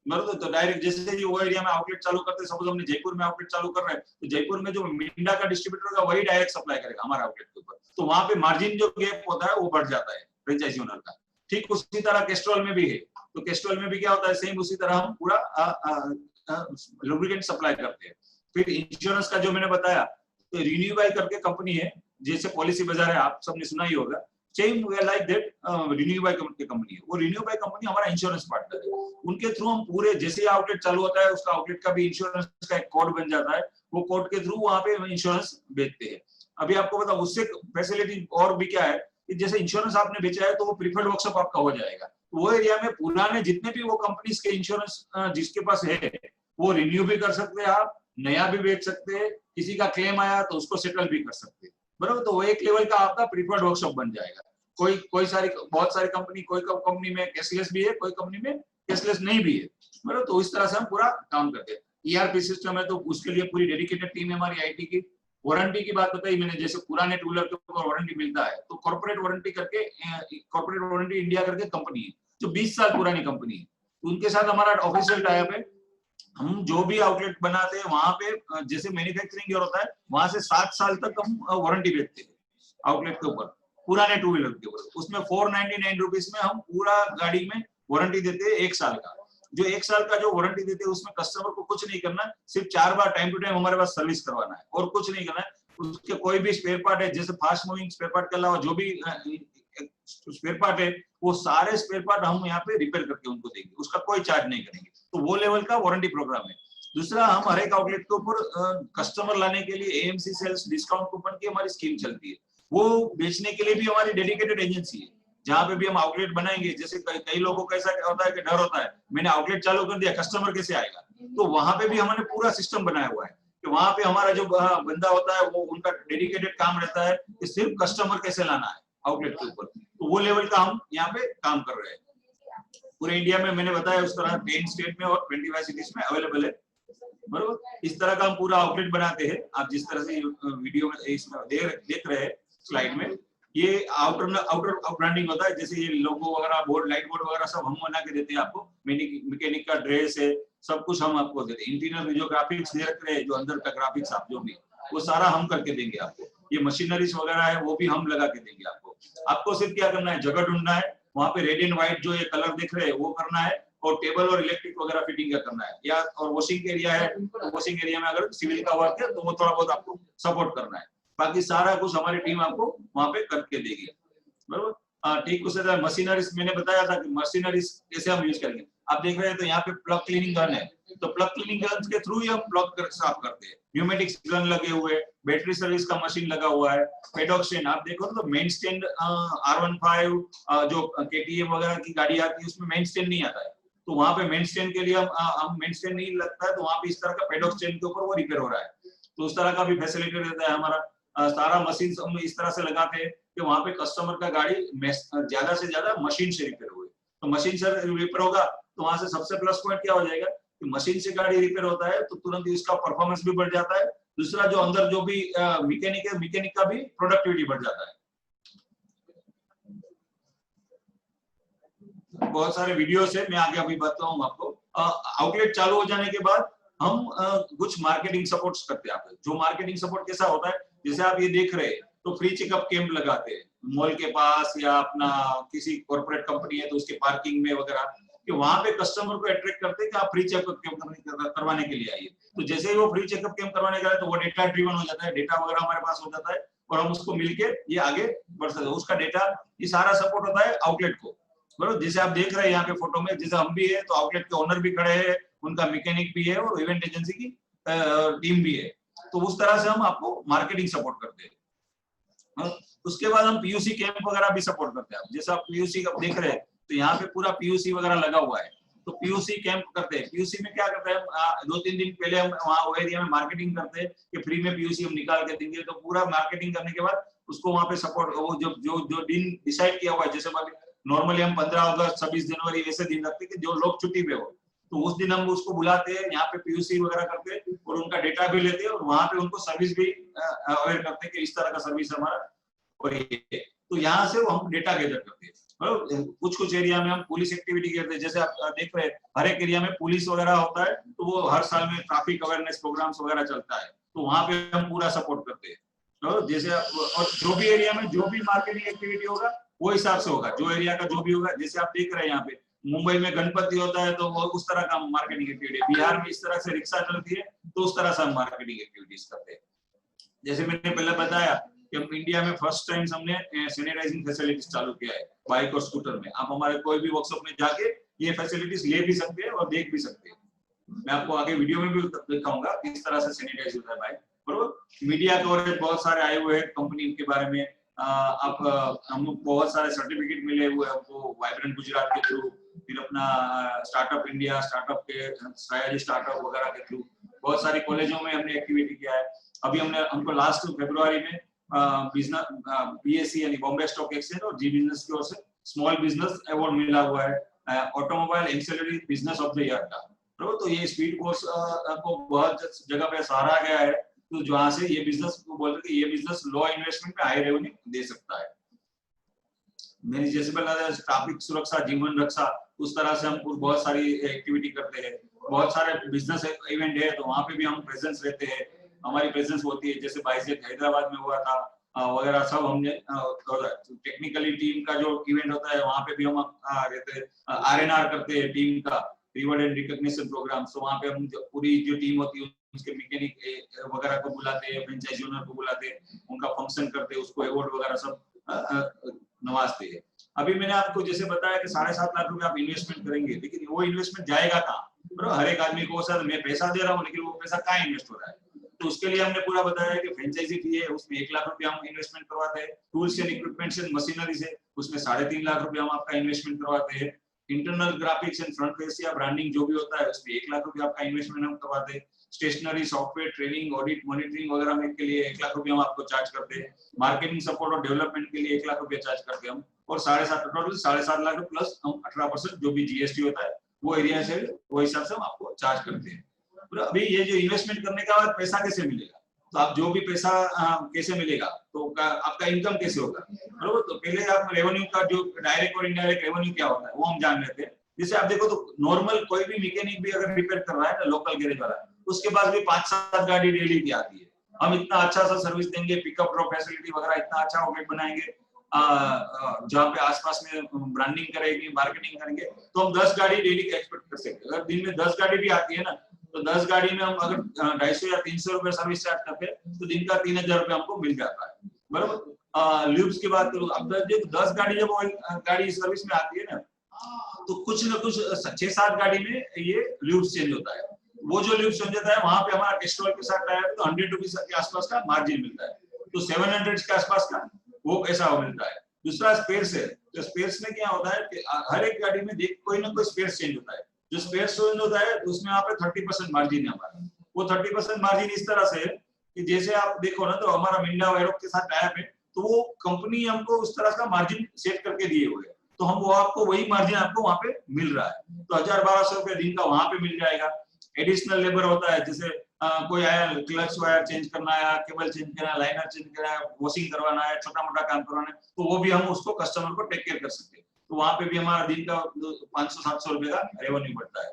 बराबर, तो डायरेक्ट जैसे ही वो एरिया में आउटलेट चालू करते हैं, सपोज हमने जयपुर में आउटलेट चालू कर रहे हैं, तो जयपुर में जो मिंडा का डिस्ट्रीब्यूटर होगा वही डायरेक्ट सप्लाई करेगा हमारा आउटलेट के ऊपर, तो वहां पे मार्जिन जो गैप होता है वो बढ़ जाता है फ्रेंचाइजी ओनर का। ठीक उसी तरह कैस्ट्रॉल में भी है, तो कैस्ट्रॉल में भी क्या होता है, सेम उसी तरह हम पूरा लुब्रिकेंट सप्लाई करते हैं। फिर इंश्योरेंस का जो मैंने बताया, तो रिन्यू बाय करके कंपनी है, जैसे पॉलिसी बाजार है, आप सबने सुना ही होगा, same like that renew by company है, वो रिन्यू बाय कंपनी हमारा इंश्योरेंस पार्टनर है। उनके थ्रू हम पूरे, जैसे ही आउटलेट चालू होता है उसका आउटलेट का भी इंश्योरेंस का एक कोड बन जाता है, वो कोड के थ्रू वहां पे इंश्योरेंस बेचते हैं। अभी आपको बता, उससे फैसिलिटी और भी क्या है कि जैसे इंश्योरेंस आपने बेचा है तो वो प्रीफर्ड वर्कशॉप आपका हो जाएगा, तो वो एरिया में पुराने जितने भी वो कंपनीज के इंश्योरेंस जिसके पास है वो रिन्यू भी कर सकते हैं, आप नया भी बेच सकते हैं, किसी का क्लेम आया तो उसको सेटल भी कर सकते हैं। बराबर, तो वो एक लेवल का आपका प्रीफर्ड वर्कशॉप बन जाएगा। बहुत सारी कंपनी, कोई कंपनी में कैशलेस भी है, कोई कंपनी में कैशलेस नहीं भी है। बराबर, तो इस तरह से हम पूरा काम करते हैं। ईआरपी सिस्टम है, तो उसके लिए पूरी डेडिकेटेड टीम है हमारी आईटी की। वारंटी की बात बताई मैंने, जैसे पुराने टू व्हीलर के ऊपर वारंटी मिलता है, तो कॉर्पोरेट वारंटी करके, कॉर्पोरेट वारंटी इंडिया करके कंपनी है जो 20 साल पुरानी कंपनी है, तो उनके साथ हमारा ऑफिशियल टाइप है। हम जो भी आउटलेट बनाते हैं वहां पे जैसे मैन्युफैक्चरिंग ईयर होता है, वहां से 7 साल तक हम वारंटी देते हैं आउटलेट के ऊपर, पुराने टू व्हीलर के ऊपर। उसमें 499 रुपीज में हम पूरा गाड़ी में वारंटी देते हैं 1 साल का। जो 1 साल का जो वारंटी देते हैं उसमें कस्टमर को कुछ नहीं करना, सिर्फ 4 बार टाइम टू टाइम हमारे पास सर्विस करवाना है और कुछ नहीं करना है। उसके कोई भी स्पेयर पार्ट है, जैसे फास्ट मूविंग स्पेयर पार्ट के अलावा जो भी स्पेयर पार्ट है, वो सारे स्पेयर पार्ट हम यहाँ पे रिपेयर करके उनको देंगे, उसका कोई चार्ज नहीं करेंगे। तो वो लेवल का वारंटी प्रोग्राम है। दूसरा, हम हर एक आउटलेट के ऊपर कस्टमर लाने के लिए एएमसी सेल्स डिस्काउंट कूपन की हमारी स्कीम चलती है, वो बेचने के लिए भी हमारी डेडिकेटेड एजेंसी है। जहां पे भी हम आउटलेट बनाएंगे, जैसे कई लोगों को कैसा होता है कि डर होता है, मैंने आउटलेट चालू कर दिया, कस्टमर कैसे आएगा, तो वहां पे भी हमने पूरा सिस्टम बनाया हुआ है कि वहां पे हमारा जो बंदा होता है वो उनका डेडिकेटेड काम रहता है कि सिर्फ कस्टमर कैसे लाना है आउटलेट के ऊपर। तो वो लेवल का हम यहाँ पे काम कर रहे हैं। पूरे इंडिया में मैंने बताया उस तरह 10 स्टेट में और 25 सिटीज में अवेलेबल है। बरोबर, इस तरह का हम पूरा आउटलेट बनाते हैं। आप जिस तरह से वीडियो में इसमें देख रहे हैं स्लाइड में, ये आउटर ब्रांडिंग होता है, जैसे ये लोगो वगैरह, बोर्ड, लाइट बोर्ड वगैरह सब हम बना के देते हैं आपको। मैकेनिक का ड्रेस है, सब कुछ हम आपको देते हैं। इंटीरियर में जो ग्राफिक्स देख रहे हैं, जो अंदर का ग्राफिक्स आप जो भी, वो सारा हम करके देंगे आपको। ये मशीनरीज वगैरह है वो भी हम लगा के देंगे आपको। आपको सिर्फ क्या करना है, जगह ढूंढना है, वहां पे रेड एंड व्हाइट जो ये कलर दिख रहे हैं वो करना है, और टेबल और इलेक्ट्रिक वगैरह फिटिंग का करना है, या और वॉशिंग एरिया है, वॉशिंग एरिया में अगर सिविल का वर्क है तो वो थोड़ा बहुत आपको सपोर्ट करना है। बाकी सारा कुछ हमारी टीम आपको वहां पे करके देगी। बरोबर, ठीक उसी तरह मशीनरीज मैंने बताया था कि मशीनरीज कैसे हम यूज करेंगे। आप देख रहे हैं तो यहाँ पे प्लग क्लीनिंग गन है, तो प्लग क्लीनिंग गन के थ्रू ही हम प्लग साफ करते हैं। न्यूमेटिक्स गन लगे हुए, बैटरी सर्विस का मशीन लगा हुआ है, पेडॉक स्टैंड आप देखो तो मेन स्टैंड R15 जो KTM वगैरह की गाड़ी आती है उसमें मेन स्टैंड नहीं आता है, तो वहां पे मेन स्टैंड के लिए हम मेन स्टैंड नहीं लगता है, तो वहां पे इस तरह का पेडॉक स्टैंड के ऊपर वो रिपेयर हो रहा है, तो उस तरह का भी फैसिलिटी रहता है हमारा। सारा मशीन हम इस तरह से लगाते हैं कि वहां पे कस्टमर का गाड़ी ज्यादा से ज्यादा मशीन से रिपेयर हुए। तो मशीन से रिपेयर होगा तो वहां से सबसे प्लस पॉइंट क्या हो जाएगा कि मशीन से गाड़ी रिपेयर होता है तो तुरंत इसका परफॉर्मेंस भी बढ़ जाता है। दूसरा, जो अंदर जो भी मैकेनिक है, मैकेनिक का भी प्रोडक्टिविटी बढ़ जाता है। बहुत सारे वीडियोस है, मैं आगे अभी बताऊंगा आपको। आउटलेट चालू हो जाने के बाद हम कुछ मार्केटिंग सपोर्ट्स करते हैं। आप जो मार्केटिंग सपोर्ट कैसा होता है, जैसे आप ये देख रहे हैं तो फ्री चेकअप कैंप लगाते हैं मॉल के पास, या अपना किसी कॉर्पोरेट कंपनी है तो उसके पार्किंग में वगैरह, कि वहां पे कस्टमर को अट्रैक्ट करते हैं कि आप फ्री चेकअप कैंप करवाने के लिए आइए। तो जैसे ही वो फ्री चेकअप कैंप करवाने के लिए तो वो डेटा ड्रिवन हो जाता है, डेटा वगैरह हमारे पास हो जाता है और हम उसको मिलके ये आगे बढ़ सकते हैं। उसका डेटा, ये सारा सपोर्ट होता है आउटलेट को। बरोबर, जैसे आप देख रहे हैं यहाँ पे फोटो में, जैसे हम भी है तो आउटलेट के ओनर भी खड़े हैं, उनका मैकेनिक भी है और इवेंट एजेंसी की टीम भी है, तो उस तरह से हम आपको मार्केटिंग सपोर्ट करते हैं। उसके बाद हम पीयूसी कैंप वगैरह भी सपोर्ट करते हैं। जैसे आप पीयूसी देख रहे हैं तो यहाँ पे पूरा पीयूसी वगैरह लगा हुआ है, तो पीयूसी कैंप करते हैं। पीयूसी में क्या करते हैं, 2-3 दिन पहले हम वहाँ वो एरिया में मार्केटिंग करते हैं कि फ्री में पीयूसी हम निकाल के देंगे। तो पूरा मार्केटिंग करने के बाद उसको वहाँ पे सपोर्ट, वो जो दिन डिसाइड किया हुआ है, जैसे नॉर्मली हम 15 अगस्त 26 जनवरी ऐसे दिन रखते कि जो लोग छुट्टी पे हो, तो उस दिन हम उसको बुलाते हैं, यहाँ पे पीयूसी वगैरह करते हैं और उनका डेटा भी लेते हैं और वहां पे उनको सर्विस भी अवेयर करते हैं कि इस तरह का सर्विस है हमारा। और ये तो यहाँ से वो हम डेटा गैदर करते हैं। कुछ कुछ एरिया में हम पुलिस एक्टिविटी करते हैं, जैसे आप देख रहे हैं हर एक एरिया में पुलिस वगैरह होता है, तो वो हर साल में ट्रैफिक अवेयरनेस प्रोग्राम्स वगैरह चलता है, तो वहां पे हम पूरा सपोर्ट करते हैं। तो जैसे और जो भी एरिया में जो भी मार्केटिंग एक्टिविटी होगा वो हिसाब से होगा, जो एरिया का जो भी होगा। जैसे आप देख रहे हैं यहाँ पे मुंबई में गणपति होता है तो वो उस तरह का मार्केटिंग एक्टिविटी, बिहार में इस तरह से रिक्शा चलती है तो उस तरह से हम मार्केटिंग एक्टिविटीज करते हैं। जैसे मैंने पहले बताया कि हम इंडिया में फर्स्ट टाइम हमने सैनिटाइजिंग फैसिलिटीज चालू किया है बाइक और स्कूटर में। आप हमारे कोई भी वर्कशॉप में जाके ये फैसिलिटीज ले भी सकते हैं और देख भी सकते हैं। मैं आपको आगे वीडियो में भी दिखाऊंगा किस तरह से सैनिटाइज होता है बाइक। बरोबर, मीडिया कवरेज बहुत सारे आए हुए हैं कंपनी के बारे में। आप हमको बहुत सारे सर्टिफिकेट मिले हुए हैं हमको वाइब्रेंट गुजरात के थ्रू, फिर अपना स्टार्टअप इंडिया, स्टार्टअप के सयाजी स्टार्टअप वगैरह के थ्रू बहुत सारी कॉलेजों में हमने एक्टिविटी किया है। अभी हमको लास्ट फरवरी में बिजनेस BSE यानी बॉम्बे स्टॉक एक्सचेंज और जी बिजनेस की ओर से स्मॉल बिजनेस अवार्ड मिला हुआ है automobile auxiliary business of the year का। तो ये स्पीड कोर्स को बहुत जगह पे सराहा गया है, तो जहां से ये बिजनेस को बोलते हैं ये बिजनेस लो इन्वेस्टमेंट में हाई रेवेन्यू दे सकता है। मैंने जैसे बताया ट्रैफिक सुरक्षा, जीवन रक्षा, उस तरह से हम बहुत सारी एक्टिविटी करते हैं। बहुत सारे बिजनेस इवेंट है तो वहां पे भी हम प्रेजेंस रहते हैं, हमारी प्रेजेंस होती है। जैसे बाइसेक हैदराबाद में हुआ था वगैरह सब हमने। टेक्निकली टीम का जो इवेंट होता है वहां पे भी हम रहते हैं, RNR करते हैं टीम का, रिवॉर्ड एंड रिकॉग्निशन प्रोग्राम। तो वहां पे हम पूरी जो टीम होती है उसके मैकेनिक वगैरह को बुलाते हैं, फ्रेंचाइज ओनर को बुलाते हैं, उनका फंक्शन करते हैं, उसको अवार्ड वगैरह सब नवाजते हैं। अभी मैंने आपको जैसे बताया कि 7.5 लाख रुपए आप इन्वेस्टमेंट करेंगे, लेकिन वो इन्वेस्टमेंट जाएगा कहाँ? हर एक आदमी को सर मैं पैसा दे रहा हूँ लेकिन वो पैसा कहाँ इन्वेस्ट हो रहा है? तो उसके लिए हमने पूरा बताया कि फ्रेंचाइजी फी है उसमें 1 लाख रुपए हम इन्वेस्टमेंट करवाते हैं, tools and equipments and machinery से उसमें 3.5 लाख रुपए हम आपका इन्वेस्टमेंट करवाते हैं, internal graphics and front face या ब्रांडिंग जो भी होता है उसमें 1 लाख रुपए आपका इन्वेस्टमेंट हम करवाते हैं, stationery, software, training, audit, monitoring वगैरह में के लिए 1 लाख रुपए हम आपको चार्ज करते हैं, मार्केटिंग सपोर्ट और डेवलपमेंट के लिए 1 लाख रुपए चार्ज करते हैं हम, और 7.5 टोटल 7.5 लाख प्लस हम 18% जो भी GST होता है वो एरिया से वो हिसाब से हम आपको चार्ज करते हैं। अभी ये जो इन्वेस्टमेंट करने के बाद पैसा कैसे मिलेगा, तो आप जो भी पैसा कैसे मिलेगा, तो आपका इनकम कैसे होगा, बरोबर। तो पहले आप रेवेन्यू का जो डायरेक्ट और इनडायरेक्ट रेवेन्यू क्या होता है वो हम जान लेते हैं। जैसे आप देखो तो नॉर्मल कोई भी मैकेनिक भी अगर रिपेयर कर रहा है ना, लोकल गैरेज वाला, उसके पास भी 5-7 गाड़ी डेली की आती है। हम इतना अच्छा सा सर्विस देंगे, पिकअप ड्रॉप फैसिलिटी वगैरह इतना अच्छा आउटलेट बनाएंगे, जहाँ पे आसपास में ब्रांडिंग करेंगे, मार्केटिंग करेंगे, तो हम 10 गाड़ी डेली का एक्सपेक्ट कर सकते हैं। अगर दिन में 10 गाड़ी भी आती है ना, तो 10 गाड़ी में हम अगर 250 या 300 रुपए सर्विस चार्ज करते हैं तो दिन का 3000 रुपए हमको मिल जाता है, बराबर। ल्यूब्स की बात करूँ, अब 10 गाड़ी जब गाड़ी सर्विस में आती है ना, तो कुछ ना कुछ 6-7 गाड़ी में ये ल्यूब्स चेंज होता है। वो जो ल्यूब्स चेंज होता है वहां पे हमारा कैस्ट्रॉल के साथ टायर तो 100 रुपीज के आसपास का मार्जिन मिलता है, तो 700 के आसपास का वो पैसा मिलता है। दूसरा स्पेयर्स है, तो स्पेयर्स में क्या होता है कि हर एक गाड़ी में देख कोई ना कोई स्पेयर्स चेंज होता है, जो स्पेयर्स चेंज होता है उसमें यहाँ पे 30% मार्जिन है हमारा। वो 30% मार्जिन इस तरह से है कि जैसे आप देखो ना, तो हमारा मिंडा वायरोक के साथ टाइप है, तो वो कंपनी हमको उस तरह का मार्जिन सेट करके दिए हुए, तो हम वो आपको वही मार्जिन आपको वहां पे मिल रहा है, तो 1000-1200 रुपए दिन का वहां पे मिल जाएगा। एडिशनल लेबर होता है, जैसे कोई आया क्लच वायर चेंज करना है, केबल चेंज करना है, लाइनर चेंज करना है, वॉशिंग करवाना है, छोटा मोटा काम करवाना है, तो वो भी हम उसको कस्टमर को टेक केयर कर सकते हैं, तो वहां पे भी हमारा दिन का 500-700 रुपए का रेवेन्यू बढ़ता है।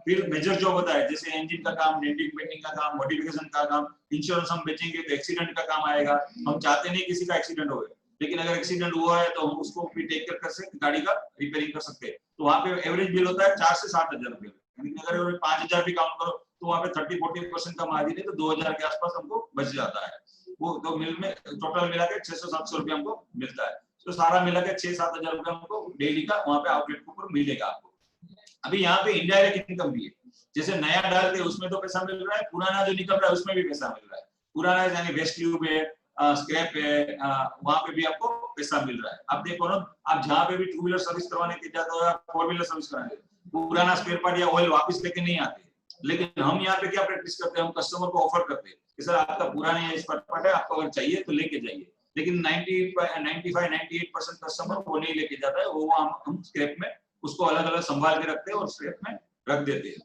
फिर मेजर जॉब होता है, जैसे इंजन का काम, डेंटिंग पेंटिंग का काम, मॉडिफिकेशन का काम, इंश्योरेंस हम बेचेंगे तो एक्सीडेंट का काम आएगा। हम चाहते नहीं किसी का एक्सीडेंट हो, लेकिन अगर एक्सीडेंट हुआ है तो हम उसको भी टेक केयर कर सकते, गाड़ी का रिपेयरिंग कर सकते हैं, तो वहां पे एवरेज बिल होता है 4 से 7 हजार रुपए। लेकिन अगर 5000 भी काउंट करो तो वहां पे 30-40% का मार्जिन है, तो 2000 के आसपास हमको बच जाता है। वो तो मिल में टोटल मिला के 600-700 रुपए हमको मिलता है, तो सारा मिला के 6-7 हजार रुपए हमको डेली का वहां पे आउटलेट के ऊपर मिलेगा आपको। अभी यहाँ पे इनडायरेक्ट इनकम भी है, जैसे नया डालते उसमें तो पैसा मिल रहा है, पुराना जो निकल रहा है उसमें भी पैसा मिल रहा है। पुराना यानी वेस्ट ट्यूब है, स्क्रैप है, वहां पे भी आपको पैसा मिल रहा है। आप देखो ना, आप जहाँ पे भी 2 व्हीलर सर्विस करवाने के जाते हो या 4 व्हीलर सर्विस कराने, पुराना स्पेयर पार्ट या ऑयल वापस लेके नहीं आते, लेकिन हम यहाँ पे क्या प्रैक्टिस करते हैं, हम कस्टमर को ऑफर करते हैं कि सर आपका पुराना स्पेयर पार्ट है, आपको अगर चाहिए तो लेके जाइए, लेकिन 95-98% कस्टमर वो नहीं लेके जाता है, वो हम स्क्रैप में उसको अलग अलग संभाल के रखते हैं और स्क्रैप में रख देते हैं,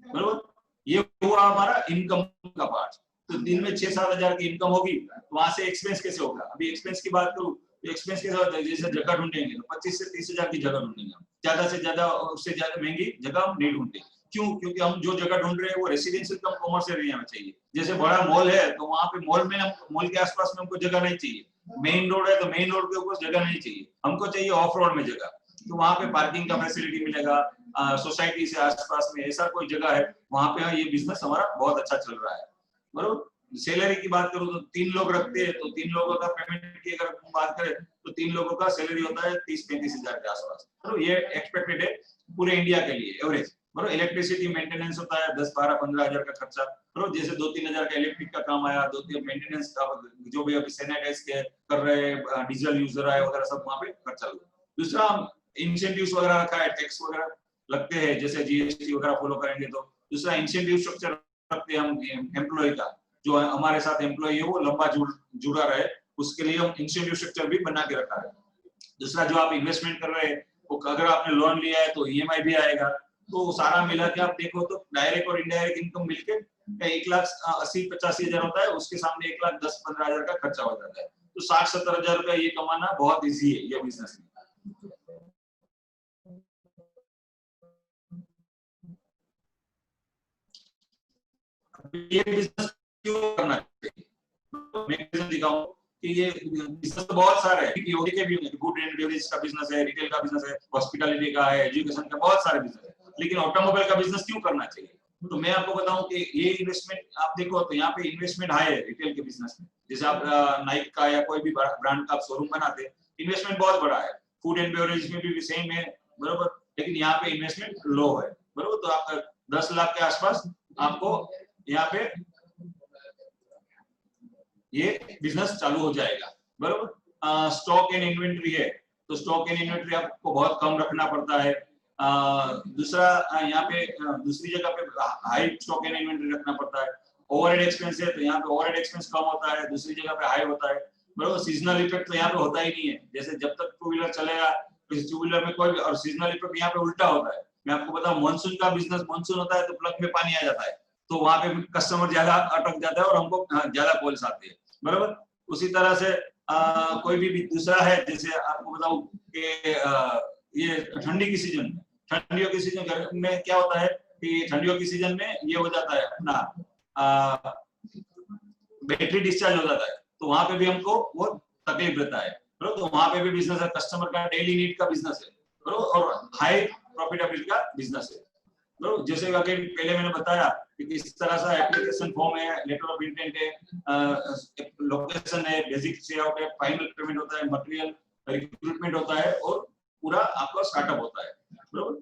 बराबर। ये हुआ हमारा इनकम का पार्ट। तो दिन में 6-7 हजार की इनकम होगी, तो वहां से एक्सपेंस कैसे होगा? अभी एक्सपेंस की बात करूं तो एक्सपेंस कैसे होता है? जैसे जगह ढूंढेंगे तो 25 से 30 हजार की जगह ढूंढेंगे, ज्यादा से ज्यादा, उससे ज्यादा महंगी जगह हम नहीं ढूंढते। क्यों? क्योंकि हम जो जगह ढूंढ रहे हैं वो रेसिडेंशियल कम कमर्शियल एरिया में चाहिए। जैसे बड़ा मॉल है तो वहां पे मॉल के आसपास में हमको जगह नहीं चाहिए। मेन रोड है तो मेन रोड के ऊपर जगह नहीं चाहिए, हमको चाहिए ऑफ रोड में जगह। तो वहां पे पार्किंग का फैसिलिटी मिलेगा, सोसाइटी से आसपास में ऐसा कोई जगह है, वहां पे ये बिजनेस हमारा बहुत अच्छा चल रहा है, बरोबर। सैलरी की बात करूं तो 3 लोग रखते हैं, तो 3 लोगों का पेमेंट की अगर बात करें तो 3 लोगों का सैलरी होता है 30-35 हजार के आसपास। तो ये एक्सपेक्टेड है पूरे इंडिया के लिए एवरेज, बरोबर। इलेक्ट्रिसिटी मेंटेनेंस होता है 10-12-15 हजार का खर्चा, बरोबर। जैसे 2-3 हजार का इलेक्ट्रिक का काम आया, 2-3 मेंटेनेंस का, जो भी अभी सैनिटाइज के कर रहे हैं, डीजल यूजर आए वगैरह, सब वहां पे खर्चा हुआ। दूसरा इंसेंटिव्स वगैरह रखा है, टैक्स वगैरह लगते हैं, जैसे जीएसटी वगैरह फॉलो करेंगे तो। दूसरा इंसेंटिव स्ट्रक्चर रखते हैं हम एम्प्लॉय का, जो हमारे साथ एम्प्लॉय है वो लंबा जुड़ा रहे, उसके लिए हम इंसेंटिव स्ट्रक्चर भी बना के रखा है। दूसरा, जो आप इन्वेस्टमेंट कर रहे हैं, वो अगर आपने लोन लिया है तो ईएमआई भी आएगा, तो सारा मिला के आप देखो तो डायरेक्ट और इनडायरेक्ट इनकम मिलके 1,80,85 हजार होता है, उसके सामने 1,10-15 हजार का खर्चा हो जाता है। तो 60-70 हजार रुपया ये कमाना बहुत इजी है ये बिजनेस में। ये बिजनेस क्यों करना चाहिए? मैं रीजन दिखाऊं कि ये बिजनेस तो बहुत सारे हैं, ईओडी के भी, गुड एंड बेवरेज का बिजनेस है, रिटेल का बिजनेस है, हॉस्पिटैलिटी का है, एजुकेशन का, बहुत सारे बिजनेस है। लेकिन ऑटोमोबाइल का बिजनेस क्यों करना चाहिए? तो मैं आपको बताऊं कि ये इन्वेस्टमेंट आप देखो तो यहाँ पे इन्वेस्टमेंट हाई है रिटेल के बिजनेस में। जैसे आप नाइक का या कोई भी ब्रांड का आप शोरूम बनाते हैं, इन्वेस्टमेंट बहुत बड़ा है। फूड एंड बेवरेज में भी सेम है, बरोबर। लेकिन यहाँ पे इन्वेस्टमेंट लो है, बरोबर। तो आपका 10 लाख के आसपास आपको यहाँ पे ये बिजनेस चालू हो जाएगा, बरोबर। स्टॉक एंड इन्वेंट्री है, तो स्टॉक एंड इन्वेंट्री आपको बहुत कम रखना पड़ता है। दूसरा, यहाँ पे दूसरी जगह पे हाई स्टॉक एंड इन्वेंट्री रखना पड़ता है। ओवरहेड एक्सपेंस है तो यहाँ पे ओवरहेड एक्सपेंस कम होता है, दूसरी जगह पे हाई होता है, बरोबर। सीजनल इफेक्ट तो यहाँ पे होता ही नहीं है। जैसे जब तक टू व्हीलर चलेगा, टू व्हीलर में कोई, और सीजनल इफेक्ट यहाँ पे उल्टा होता है। मैं आपको बताऊं, मानसून का बिजनेस, मानसून होता है तो प्लग में पानी आ जाता है, तो वहां पे कस्टमर ज्यादा अटक जाता है और हमको ज्यादा कॉल्स आते हैं, बराबर। उसी तरह से कोई भी दूसरा है, जैसे आपको बताऊं कि ये ठंडी की सीजन में, ठंडियों की सीजन में क्या होता है कि ठंडियों की सीजन में ये हो जाता है अपना बैटरी डिस्चार्ज हो जाता है, तो वहां पे भी हमको वो तकलीफ रहता है, तो वहां पे भी बिजनेस है, कस्टमर का डेली नीड का बिजनेस है, और हाई प्रॉफिटेबिलिटी का बिजनेस है। तो जैसे अगर पहले मैंने बताया कि किस तरह से एप्लीकेशन फॉर्म है, लेटर ऑफ इंटेंट है, लोकेशन है, बेसिक लेआउट है, फाइनल पेमेंट होता है, मटेरियल रिक्रूटमेंट होता है, और पूरा आपका स्टार्टअप होता है, बरोबर।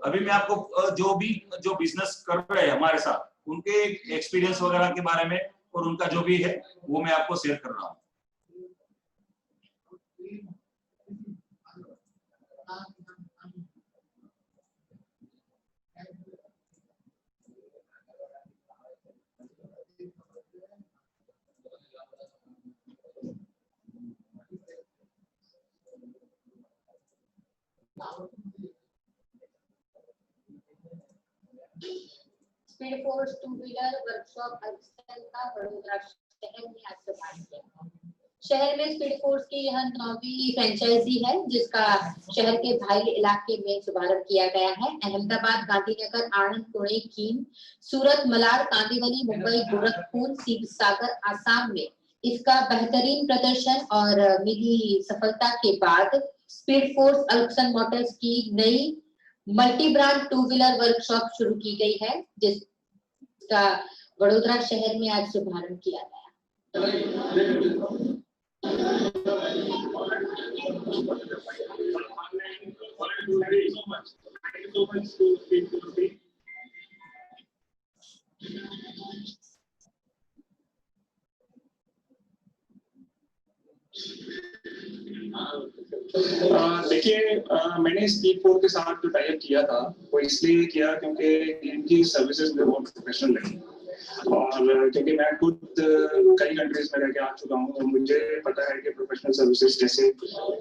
अभी मैं आपको जो बिजनेस कर रहे हैं हमारे साथ, उनके एक्सपीरियंस वगैरह के बारे में और उनका जो भी है वो मैं आपको शेयर कर रहा हूँ। Speed force two wheeler workshop का वडोदरा शहर में आज शुभारंभ किया। शहर में स्पीड फोर्स की यह 9वीं फ्रेंचाइजी है, जिसका शहर के भाईल इलाके में शुभारंभ किया गया है। अहमदाबाद, गांधीनगर, आणंद, पुणे, खीन, सूरत, मलाड, कांदिवली, मुंबई, गोरखपुर, शिवसागर, आसाम में इसका बेहतरीन प्रदर्शन और मिली सफलता के बाद स्पीड फोर्स अल्क्सन मोटर्स की नई multi brand two wheeler workshop शुरू की गई है, जिसका वडोदरा शहर में आज शुभारंभ किया गया। देखिए, मैंने स्पीड फोर्स के साथ जो टाई अप किया था वो इसलिए किया क्योंकि इनकी सर्विसेज में बहुत प्रोफेशनल लगी। और क्योंकि मैं खुद कई कंट्रीज में रह के आ चुका हूँ और मुझे पता है कि प्रोफेशनल सर्विसेज कैसे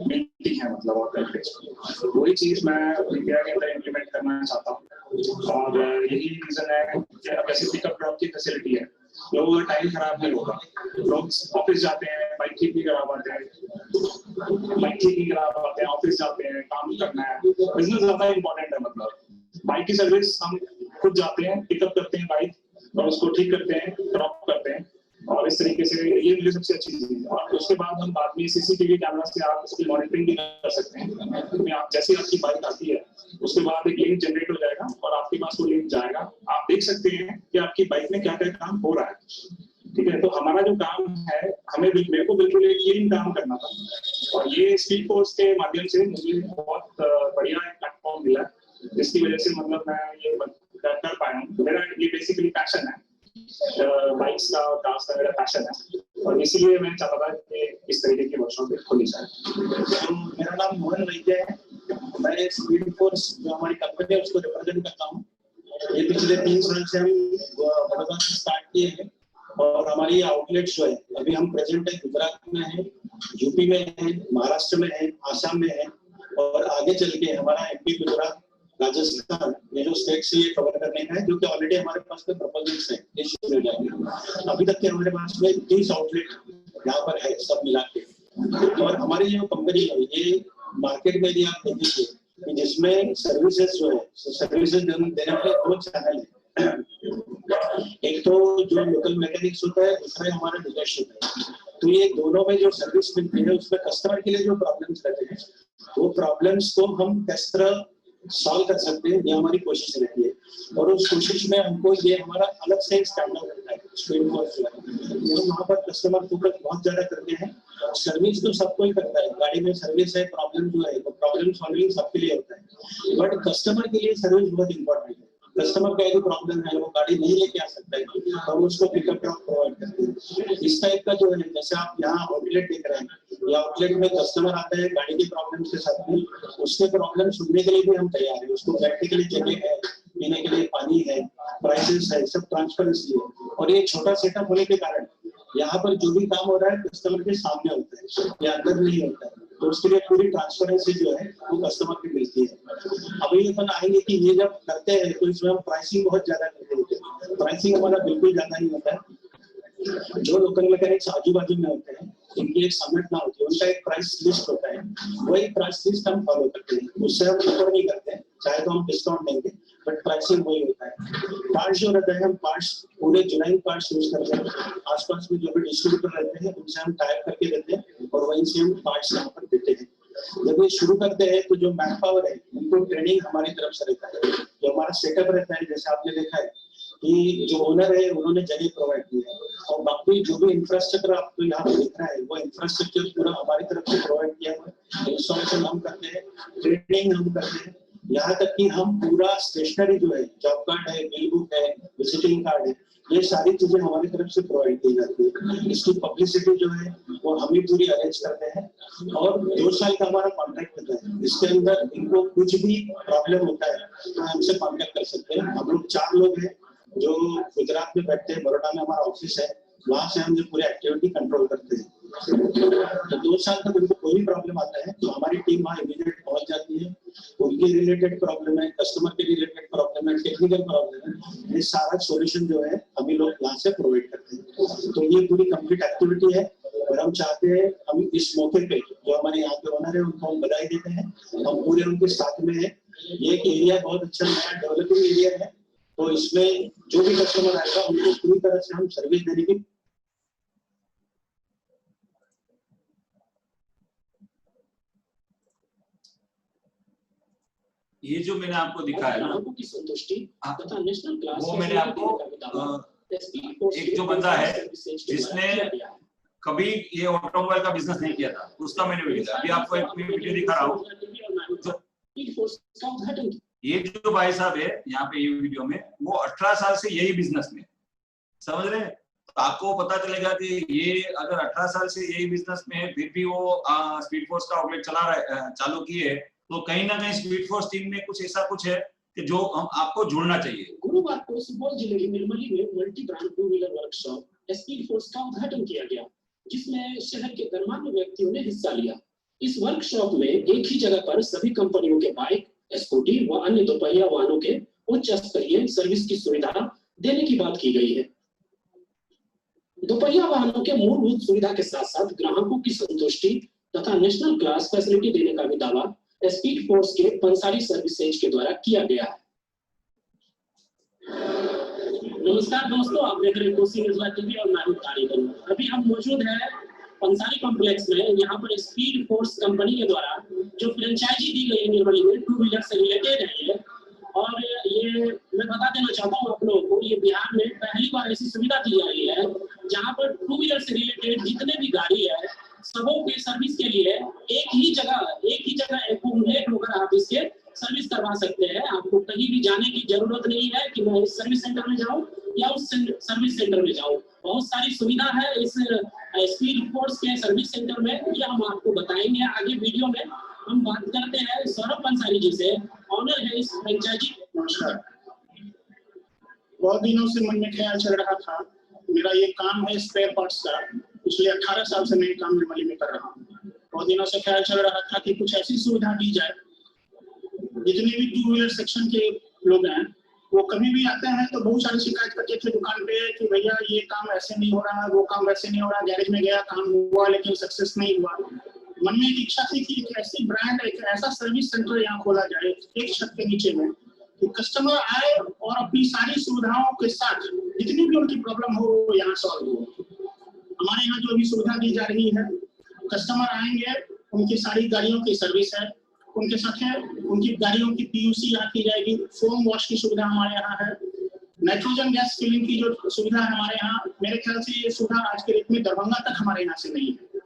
मिलती है, मतलब और कंट्रीज, वही चीज मैं इंडिया के अंदर इम्प्लीमेंट करना चाहता हूँ। और यही रीजन है कि अब ऐसे पिकअप ड्रॉप की फैसिलिटी है, लोगों का टाइम खराब नहीं होगा, लोग ऑफिस जाते हैं, बाइक ठीक नहीं करा पाते हैं, ऑफिस जाते हैं, काम करना है, बिजनेस ज्यादा इंपॉर्टेंट है। मतलब बाइक की सर्विस हम खुद जाते हैं, पिकअप करते हैं बाइक और उसको ठीक करते हैं, ड्रॉप करते हैं, और इस तरीके से ये मुझे सबसे अच्छी चीज है। और उसके बाद हम बाद में सीसीटीवी कैमरा से आप उसकी मॉनिटरिंग भी कर सकते हैं, क्योंकि आप जैसे आपकी बाइक आती है उसके बाद एक लिंक जनरेट हो जाएगा और आपके पास वो लिंक जाएगा, आप देख सकते हैं कि आपकी बाइक में क्या क्या काम हो रहा है। ठीक है, तो हमारा जो काम है, मेरे को बिल्कुल एक क्लीन काम करना था, और ये स्पीड फोर्स के माध्यम से मुझे बहुत बढ़िया एक प्लेटफॉर्म मिला, जिसकी वजह से मतलब मैं ये कर पाया हूँ। मेरा ये बेसिकली पैशन है, बाइक्स का और कार्स का मेरा पैशन है, और इसीलिए मैं चाहता था कि इस तरीके की वर्कशॉप खोली जाए। तो मेरा नाम मोहन वैद्य है, मैं स्पीड फोर्स जो हमारी कंपनी है उसको रिप्रेजेंट करता हूँ। ये पिछले 3 साल से हम बड़ौदा से स्टार्ट किए हैं, और हमारी आउटलेट्स जो है अभी हम प्रेजेंट है गुजरात में है, यूपी में है, महाराष्ट्र में है, आसाम में है, और आगे चल के हमारा एमपी, गुजरात, राजस्थान, ये जो स्टेट्स ये कवर करने का है, जो कि ऑलरेडी हमारे पास में प्रपोजल्स है इश्यू हो जाएंगे। अभी तक के हमारे पास में 30 आउटलेट यहाँ पर है सब मिला के। और हमारी जो कंपनी है ये मार्केट में भी आप देखेंगे कि जिसमें सर्विसेज जो है, सर्विसेज देने वाले 2 चैनल है। एक तो जो लोकल मैकेनिक्स होता है, दूसरा हमारा डीलरशिप है। तो ये दोनों में जो सर्विस मिलती है उसमें कस्टमर के लिए जो प्रॉब्लम्स रहते हैं, वो प्रॉब्लम्स को हम किस तरह सॉल्व कर सकते हैं, ये हमारी कोशिश रहती है। और उस कोशिश में हमको ये हमारा अलग से स्टैंडर्ड रहता है। वहाँ पर कस्टमर फोकस बहुत ज्यादा करते हैं। सर्विस तो सबको ही करता है, गाड़ी में सर्विस है, प्रॉब्लम जो है वो प्रॉब्लम सॉल्विंग सबके लिए होता है, बट कस्टमर के लिए सर्विस बहुत इंपॉर्टेंट है। कस्टमर का यदि प्रॉब्लम है, वो गाड़ी नहीं लेके आ सकता है, हम उसको पिकअप ड्रॉप प्रोवाइड करते हैं। इस टाइप का जो है, जैसे आप यहाँ आउटलेट देख रहे हैं, ये आउटलेट में कस्टमर आता है गाड़ी की प्रॉब्लम के साथ में, उसके प्रॉब्लम सुनने के लिए भी हम तैयार हैं। उसको बैठने के लिए जगह है, पीने के लिए पानी है, प्राइसेस है, सब ट्रांसपेरेंसी है। और ये छोटा सेटअप होने के कारण यहाँ पर जो भी काम हो रहा है कस्टमर के सामने होता है, या अंदर नहीं होता है, तो उसके लिए पूरी ट्रांसपेरेंसी जो है वो कस्टमर को मिलती है। अभी अपन आएंगे कि ये जब करते हैं तो इसमें हम प्राइसिंग बहुत ज्यादा करते हैं। प्राइसिंग हमारा बिल्कुल ज्यादा नहीं होता है। जो लोकल मैकेनिक्स आजू बाजू में होते हैं, इनकी एक संगठन होती है, उनका एक प्राइस लिस्ट होता है, वही प्राइस लिस्ट हम फॉलो करते हैं, उससे हम ऊपर नहीं करते हैं। चाहे तो हम डिस्काउंट देंगे, बट प्राइसिंग वही होता है। पार्ट्स जो रहते हैं, हम पार्ट्स पूरे जुलाई पार्ट्स यूज करते हैं। आसपास में जो भी डिस्ट्रीब्यूटर रहते हैं उनसे हम टाइप करके देते हैं, और वहीं से हम पार्ट्स यहाँ पर देते हैं। जब ये शुरू करते हैं तो जो मैन पावर है उनको ट्रेनिंग हमारी तरफ से रहता है। जो हमारा सेटअप रहता है, जैसे आपने देखा है कि जो ओनर है उन्होंने जगह प्रोवाइड की है, और बाकी जो भी इंफ्रास्ट्रक्चर आपको यहाँ पे दिख रहा है वो इंफ्रास्ट्रक्चर पूरा हमारी तरफ से प्रोवाइड किया हुआ है। इंस्टॉलेशन हम करते हैं, ट्रेनिंग हम करते हैं, यहाँ तक कि हम पूरा स्टेशनरी जो है, जॉब कार्ड है, बिल बुक है, विजिटिंग कार्ड है, ये सारी चीजें हमारी तरफ से प्रोवाइड की जाती है। इसकी पब्लिसिटी जो है वो हम ही पूरी अरेंज करते हैं, और 2 साल का हमारा कॉन्ट्रैक्ट होता है। इसके अंदर इनको कुछ भी प्रॉब्लम होता है तो हमसे कॉन्टेक्ट कर सकते हैं। हम लोग 4 लोग हैं जो गुजरात में बैठते हैं, बड़ौदा में हमारा ऑफिस है, वहां से हम जो पूरी एक्टिविटी कंट्रोल करते हैं। तो 2 साल तक उनको कोई भी प्रॉब्लम आता है तो हमारी टीम वहाँ इमीडिएट पहुंच जाती है। उनके रिलेटेड प्रॉब्लम है, कस्टमर के रिलेटेड प्रॉब्लम है, टेक्निकल प्रॉब्लम है, ये सारा सॉल्यूशन जो है हम ही लोग यहाँ से प्रोवाइड करते हैं। तो ये पूरी कंप्लीट एक्टिविटी है, और हम चाहते हैं हम इस मौके पे जो हमारे यहाँ के ओनर है उनको हम बधाई देते हैं, हम पूरे उनके साथ में है। ये एक एरिया बहुत अच्छा नया डेवलपिंग एरिया है, तो इसमें जो भी कस्टमर आएगा उनको पूरी तरह से हम सर्विस देने की। ये जो मैंने आपको दिखाया ना, की संतुष्टि तथा नेशनल क्लास, वो मैंने आपको एक जो बंदा है जिसने कभी ये ऑटोमोबाइल का बिजनेस नहीं किया था, उसका मैंने वीडियो दिया। अभी आपको एक वीडियो दिखा रहा हूँ। ये जो भाई साहब है यहाँ पे ये वीडियो में, वो 18 साल से यही बिजनेस में, समझ रहे हैं? तो आपको पता चलेगा कि ये अगर 18 साल से यही बिजनेस में है, फिर भी वो स्पीड फोर्स का आउटलेट चला रहा है, चालू किए, तो कहीं ना कहीं स्पीड फोर्स टीम में कुछ ऐसा कुछ है कि जो हम आपको जुड़ना चाहिए। गुरुवार को सुपौल जिले के निर्मली में multi brand two wheeler workshop speed force का उद्घाटन किया गया, जिसमें शहर के गणमान्य व्यक्तियों ने हिस्सा लिया। इस वर्कशॉप में एक ही जगह पर सभी कंपनियों के बाइक, स्कूटी व अन्य दोपहिया वाहनों के उच्च स्तरीय सर्विस की सुविधा देने की बात की गई है। दोपहिया वाहनों के मूलभूत सुविधा के साथ साथ ग्राहकों की संतुष्टि तथा नेशनल क्लास फैसिलिटी देने का भी दावा स्पीड फोर्स के पंसारी सर्विसेज के द्वारा किया गया है। नमस्कार दोस्तों, आप देख रहे हैं कोसी निर्मला टीवी और मैं हूं कार्यक्रम। अभी हम मौजूद हैं पंसारी कॉम्प्लेक्स में। यहाँ पर स्पीड फोर्स कंपनी के द्वारा जो फ्रेंचाइजी दी गई है निर्मली में टू व्हीलर से रिलेटेड है ये, और ये मैं बता देना चाहता हूँ आप लोगों को, ये बिहार में पहली बार ऐसी सुविधा दी जा रही है जहाँ पर टू व्हीलर से रिलेटेड जितने भी गाड़ी है सबों के सर्विस के लिए एक ही जगह एकोमोडेट होकर आप इसके सर्विस करवा सकते हैं। आपको कहीं भी जाने की जरूरत नहीं है कि मैं इस सर्विस सेंटर में जाऊं या उस सर्विस सेंटर में जाऊं। बहुत सारी सुविधा है इस स्पीड फोर्स के सर्विस सेंटर में, ये हम आपको बताएंगे आगे वीडियो में। हम बात करते हैं सौरभ पंसारी जी से, ऑनर है इस फ्रेंचाइजी। नमस्कार। बहुत दिनों से मन में ख्याल चल रहा था, मेरा ये काम है स्पेयर पार्ट्स का। पिछले 18 साल से मैं ये काम निर्मली में कर रहा हूँ। बहुत दिनों से ख्याल चल रहा था कि कुछ ऐसी सुविधा दी जाए, जितने भी टू व्हीलर सेक्शन के लोग हैं वो कभी भी आते हैं तो बहुत सारी शिकायत करते थे दुकान पे कि भैया ये काम ऐसे नहीं हो रहा, वो काम वैसे नहीं हो रहा, गैरेज में गया काम हुआ लेकिन सक्सेस नहीं हुआ। मन में एक इच्छा थी कि एक ऐसी ब्रांड, एक ऐसा सर्विस सेंटर यहाँ खोला जाए एक छत के नीचे में, कि कस्टमर आए और अपनी सारी सुविधाओं के साथ जितनी भी उनकी प्रॉब्लम हो वो यहाँ सॉल्व हो। हमारे यहाँ जो भी सुविधा दी जा रही है, कस्टमर आएंगे, उनकी सारी गाड़ियों की सर्विस है, उनके साथ है उनकी गाड़ियों की पीयूसी यहाँ की जाएगी, फोम वॉश की सुविधा हमारे यहाँ है, नाइट्रोजन गैस फिलिंग की जो सुविधा है हमारे यहाँ, मेरे ख्याल से ये सुविधा आज के डेट में दरभंगा तक हमारे यहाँ से नहीं है।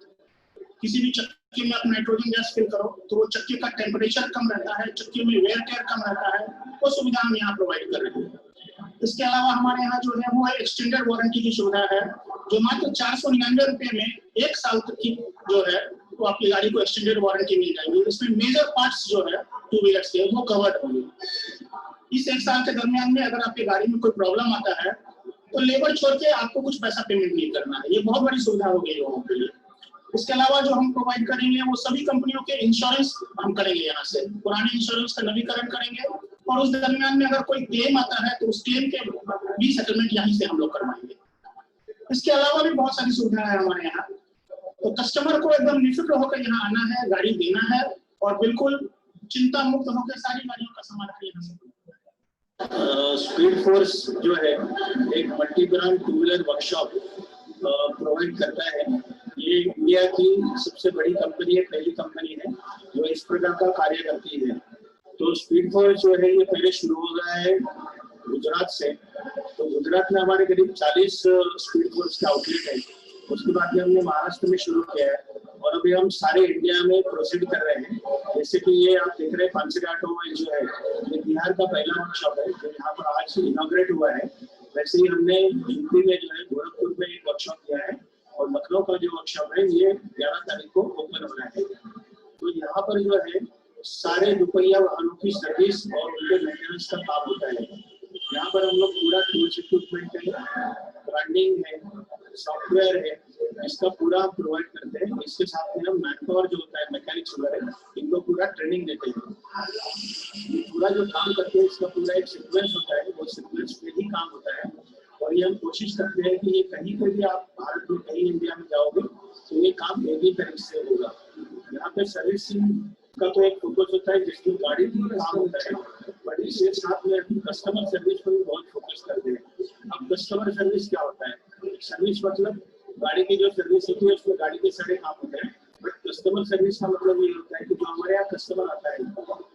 किसी भी चक्के में आप नाइट्रोजन गैस फिल करो तो वो चक्के का टेम्परेचर कम रहता है, चक्के में वेयर टेयर कम रहता है, वो सुविधा हम यहाँ प्रोवाइड कर रहे हैं। इसके अलावा हमारे यहाँ जो है वो है एक्सटेंडेड वारंटी की सुविधा है, जो मात्र 499 रुपए में 1 साल तक की जो है तो आपकी गाड़ी को एक्सटेंडेड वारंटी मिल जाएगी। इसमें मेजर पार्ट्स जो है टू व्हीलर्स के वो कवर्ड होंगे। इस 1 साल के दरमियान में अगर आपकी गाड़ी में कोई प्रॉब्लम आता है तो लेबर छोड़ के आपको कुछ पैसा पेमेंट नहीं करना है। ये बहुत बड़ी सुविधा हो गई लोगों के लिए। इसके अलावा जो हम प्रोवाइड करेंगे वो सभी कंपनियों के इंश्योरेंस हम करेंगे, यहाँ से पुराने इंश्योरेंस का नवीकरण करेंगे, और उस दरमियान में अगर कोई क्लेम आता है तो उस क्लेम के भी सेटलमेंट यहीं से हम लोग करवाएंगे। इसके अलावा भी बहुत सारी सुविधाएं है हमारे यहाँ, तो कस्टमर को एकदम निफिक्र होकर यहाँ आना है, गाड़ी देना है और बिल्कुल चिंता मुक्त होकर सारी गाड़ियों का समाधान यहाँ से। स्पीड फोर्स जो है एक multi brand two wheeler workshop provide करता है। ये इंडिया की सबसे बड़ी कंपनी है, पहली कंपनी है जो इस प्रकार का कार्य करती है। तो स्पीड फोर्स जो है ये पहले शुरू हो गया है गुजरात से। तो गुजरात में हमारे करीब 40 स्पीड फोर्स के आउटलेट है। उसके बाद में हमने महाराष्ट्र में शुरू किया है और अभी हम सारे इंडिया में प्रोसीड कर रहे हैं। जैसे कि ये आप देख रहे हैं पंसारी ऑटोमोबाइल जो है ये बिहार का पहला वर्कशॉप है जो यहाँ पर आज इनॉग्रेट हुआ है। वैसे ही हमने यूपी में जो है गोरखपुर में एक वर्कशॉप किया है और लखनऊ का जो वर्कशॉप है ये 11 तारीख को ओपन हो रहा है। तो यहाँ पर जो है सारे दुपहिया वाहनों की सर्विस और उनके मेंटेनेंस का काम होता है। यहाँ पर हम लोग पूरा टूल्स इक्विपमेंट है, ब्रांडिंग है, सॉफ्टवेयर है, इसका पूरा प्रोवाइड करते हैं। इसके साथ में हम मैनपावर जो होता है, मैकेनिक्स वगैरह, इनको पूरा ट्रेनिंग देते हैं। पूरा जो काम करते हैं इसका पूरा एक सीक्वेंस होता है, वो सीक्वेंस पे ही काम होता है। और ये हम कोशिश करते हैं कि ये कहीं पर भी आप भारत में कहीं इंडिया में जाओगे तो ये काम एक ही तरीके से होगा। यहाँ पे सर्विसिंग का तो एक फोकस होता है जिसमें गाड़ी की काम होता है, बट इसके साथ में कस्टमर सर्विस पर भी बहुत फोकस करते हैं। अब कस्टमर सर्विस क्या होता है? सर्विस मतलब गाड़ी की जो सर्विस होती है उसमें गाड़ी के सारे काम होते हैं, बट कस्टमर सर्विस का मतलब ये होता है कि जो हमारे यहाँ कस्टमर आता है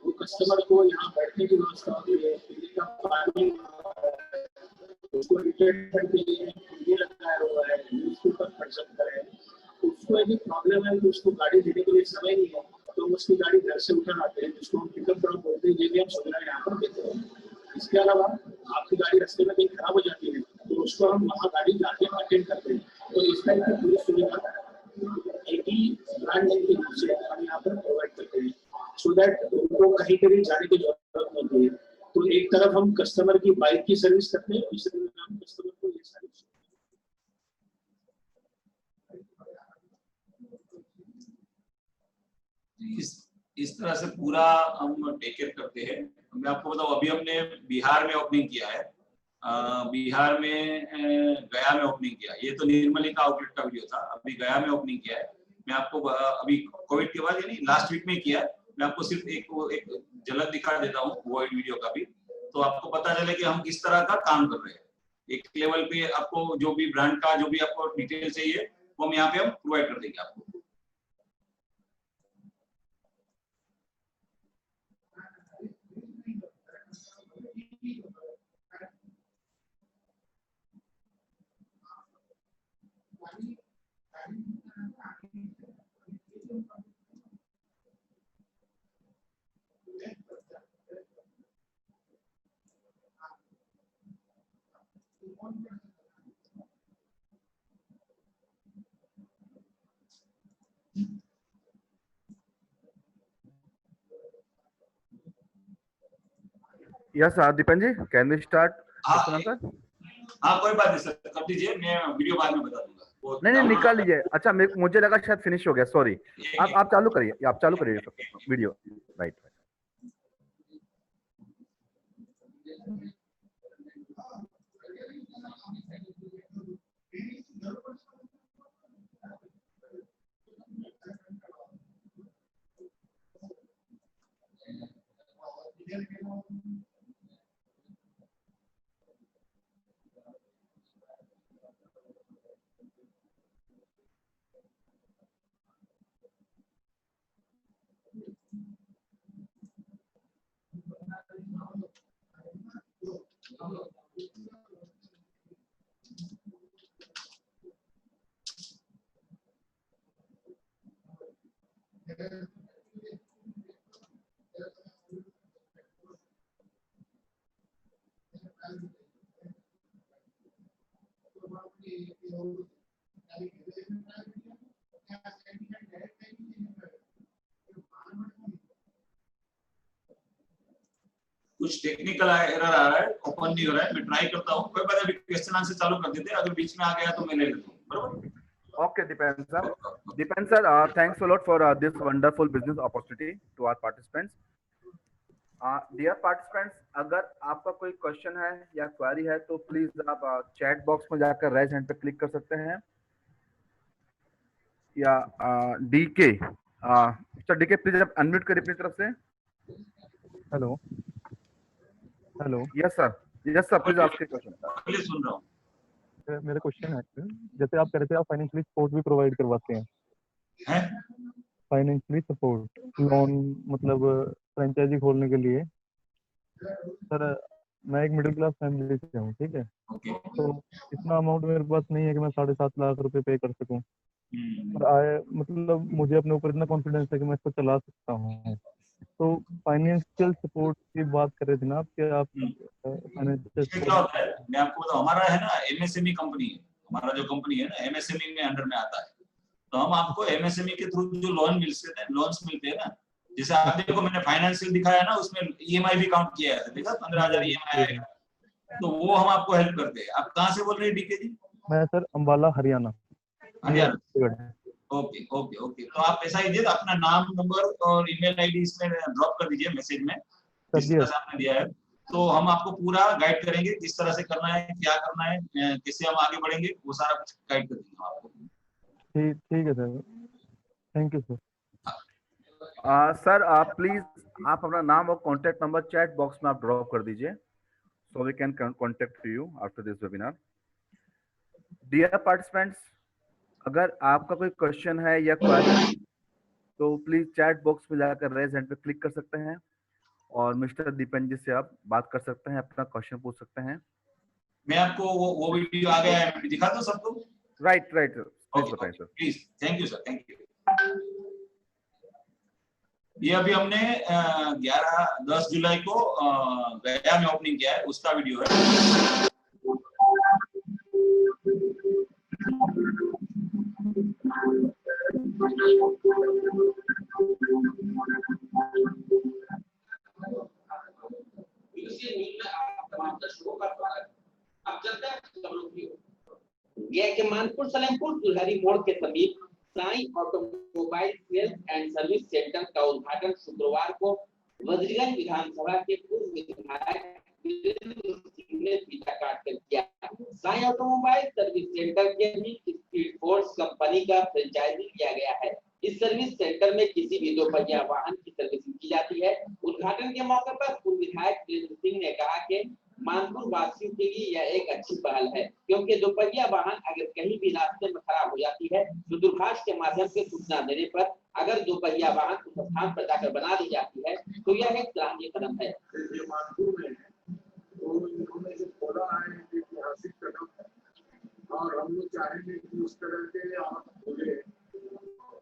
वो कस्टमर को यहाँ बैठने की व्यवस्था होती है, पीने का पानी, उसको रिटेन के लिए लगाया हुआ है, न्यूज़पेपर पढ़ सकता है। उसको यदि प्रॉब्लम है तो उसको गाड़ी देने के लिए समय नहीं है तो उसकी गाड़ी घर से उठा लाते हैं, जिसको हम पिकअप ड्रॉप बोलते हैं। ये भी हम सुविधा यहाँ पर देते हैं। इसके अलावा आपकी गाड़ी रास्ते में कहीं खराब हो जाती है तो उसको हम वहाँ गाड़ी जाके अटेंड करते हैं। तो इस टाइप की पूरी सुविधा एक ही ब्रांड नेम के नाम से हम यहाँ पर प्रोवाइड करते हैं, सो दैट उनको कहीं पर भी जाने की जरूरत नहीं है। तो एक एक तरफ हम कस्टमर की बाइक की सर्विस करते हैं, दूसरी तरफ हम कस्टमर को ये सर्विस। इस तरह से पूरा हम टेक केयर करते हैं। मैं आपको बताऊं, अभी हमने बिहार में ओपनिंग किया है, बिहार में गया में ओपनिंग किया। ये तो निर्मली का आउटलेट का वीडियो था, अभी गया में ओपनिंग किया है। मैं आपको अभी कोविड के बाद यानी लास्ट वीक में किया है, मैं आपको सिर्फ एक झलक दिखा देता हूँ वो वीडियो का भी, तो आपको पता चले कि हम किस तरह का काम कर रहे हैं। एक लेवल पे आपको जो भी ब्रांड का जो भी आपको डिटेल चाहिए वो हम यहाँ पे हम प्रोवाइड कर देंगे आपको। Yes, Dipen ji, can we start? हाँ sir? हाँ कोई बात नहीं सर, कर दीजिए, मैं वीडियो बाद में बता दूंगा। नहीं निकाल लीजिए। अच्छा, मुझे लगा शायद फिनिश हो गया, सॉरी। आप चालू करिए, आप चालू करिए वीडियो। राइट। कुछ टेक्निकल एरर आ रहा है, ओपन नहीं हो रहा है, मैं ट्राई करता हूँ। कोई बात नहीं, क्वेश्चन आंसर चालू कर देते हैं, अगर बीच में आ गया तो मैं ले लेता हूँ, बराबर? Okay, Dipen sir. Dipen sir, thanks a lot for this wonderful business opportunity to our participants. Dear participants, अगर आपका कोई क्वेश्चन है या क्वेरी है तो प्लीज आप चैट बॉक्स में जाकर राइज हैंड पे क्लिक कर सकते हैं, या डीके मिस्टर डीके प्लीज आप अनम्यूट करिए अपनी तरफ से। Hello hello. Yes sir please ask question. Please सुन रहा हूँ। मेरा क्वेश्चन है, जैसे आप कह रहे थे आप फाइनेंशियली सपोर्ट भी प्रोवाइड करवाते हैं, फाइनेंशियली सपोर्ट लोन, मतलब फ्रेंचाइजी खोलने के लिए। सर मैं एक मिडिल क्लास फैमिली से हूँ, ठीक है, तो इतना अमाउंट मेरे पास नहीं है कि मैं 7.5 लाख रुपए पे कर सकूं, और मतलब मुझे अपने ऊपर इतना कॉन्फिडेंस है कि मैं इसको चला सकता हूँ। तो फाइनेंशियल सपोर्ट की बात कर रहे थे ना आप, कि आप फाइनेंशियल क्या होता है, मैं आपको बताऊं, हमारा है ना एमएसएमई कंपनी है, हमारा जो कंपनी है ना एमएसएमई में अंडर में आता है, तो हम आपको एमएसएमई के थ्रू जो लोन्स मिलते हैं ना, जैसे आप देखो मैंने फाइनेंशियल दिखाया ना, उसमें ईएमआई भी काउंट किया है, देखा 15,000 ईएमआई आएगा, तो वो हम आपको हेल्प करते हैं। आप कहाँ से बोल रहे हैं डीके जी? मैं sir Ambala Haryana. Okay okay okay, तो आप ऐसा कीजिए, अपना नाम नंबर और ईमेल आईडी इसमें ड्रॉप कर दीजिए मैसेज में, जिस तरह से आपने दिया है, तो हम आपको पूरा गाइड करेंगे किस तरह से करना है, क्या करना है, कैसे हम आगे बढ़ेंगे, वो सारा कुछ गाइड कर देंगे आपको। ठीक है sir, thank you sir. Sir आप प्लीज आप अपना नाम और कॉन्टेक्ट नंबर चैट बॉक्स में आप ड्रॉप कर दीजिए, so we can contact you after this webinar. Dear participants, अगर आपका कोई क्वेश्चन है या क्वेरी तो प्लीज चैट बॉक्स में जाकर रेज हैंड पे क्लिक कर सकते हैं, और मिस्टर दीपन जी से आप बात कर सकते हैं, अपना क्वेश्चन पूछ सकते हैं। मैं आपको वो वीडियो आ गया है, मैं दिखा दूं सबको? राइट प्लीज बताएं sir. Please, thank you sir, thank you. ये अभी हमने 10 जुलाई को गया में ओपनिंग किया है, उसका वीडियो है। कि मानपुर सलेमपुर दुल्हरी मोड़ के समीप Sai automobile sales and service centre का उद्घाटन शुक्रवार को वज्रगंज विधानसभा के पूर्व विधायक ने फीता काटकर किया। साई ऑटोमोबाइल सर्विस सेंटर के भी स्पीड फोर्स कंपनी का फ्रेंचाइजी लिया गया है। इस सर्विस सेंटर में किसी भी दोपहिया वाहन की सर्विसिंग की जाती है। उद्घाटन के मौके पर पूर्व विधायक वीरेंद्र सिंह ने कहा कि मानपुर वासियों के लिए यह एक अच्छी पहल है, क्योंकि दोपहिया वाहन अगर कहीं भी रास्ते में खराब हो जाती है तो दूरभाष के माध्यम से सूचना देने पर अगर दोपहिया वाहन उस स्थान पर जाकर बना दी जाती है तो यह एक सराहनीय कदम है। मानपुर में तो इन्होंने जो खोला है ऐतिहासिक कदम है और हम लोग चाहेंगे कि उस तरह के आप खोले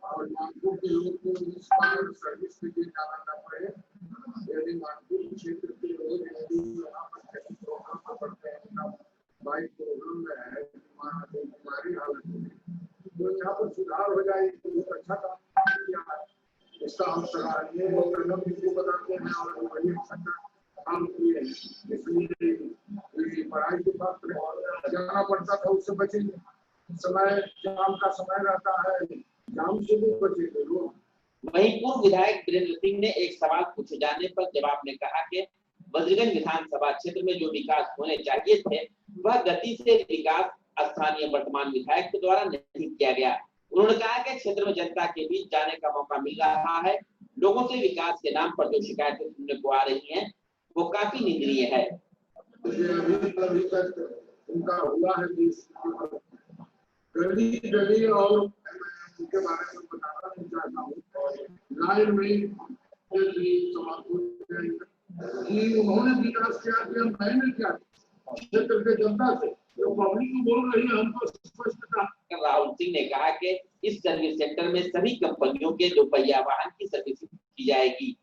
और मानपुर के लोग को उस पर सर्विस के लिए जाना न पड़े। यदि मानपुर क्षेत्र के लोग यदि यहाँ पर कहीं प्रोग्राम पर पढ़ते हैं, बाइक प्रोग्राम में है, बीमारी हालत में, तो यहाँ पर सुधार हो जाए। बहुत अच्छा काम किया है, इसका हम सराहनीय कदम इनको बताते हैं और बड़ी अच्छा काम किए। इसलिए पढ़ाई के पास जाना पड़ता था, उससे बचेंगे। समय जाम का समय रहता है, जाम से भी बचेंगे लोग। वहीं पूर्व विधायक वीरेंद्र सिंह ने एक सवाल पूछे जाने पर जवाब में कहा कि वज्रगंज विधानसभा क्षेत्र में जो विकास होने चाहिए थे वह गति से विकास स्थानीय वर्तमान विधायक के द्वारा नहीं किया गया। उन्होंने कहा कि क्षेत्र में जनता के बीच जाने का मौका मिल रहा है। लोगों से विकास के नाम पर जो शिकायतें सुनने को आ रही हैं वो काफी निंदनीय है। अभी तक उनका हुआ है गली गली और उनके बारे में बताना नहीं चाहता हूँ। लाइन में उन्होंने विकास किया, मैंने क्या क्षेत्र के जनता से जो पब्लिक को बोल रही है हमको स्पष्टता। राहुल सिंह ने कहा कि इस सर्विस सेंटर में सभी कंपनियों के दोपहिया वाहन की सर्विसिंग की जाएगी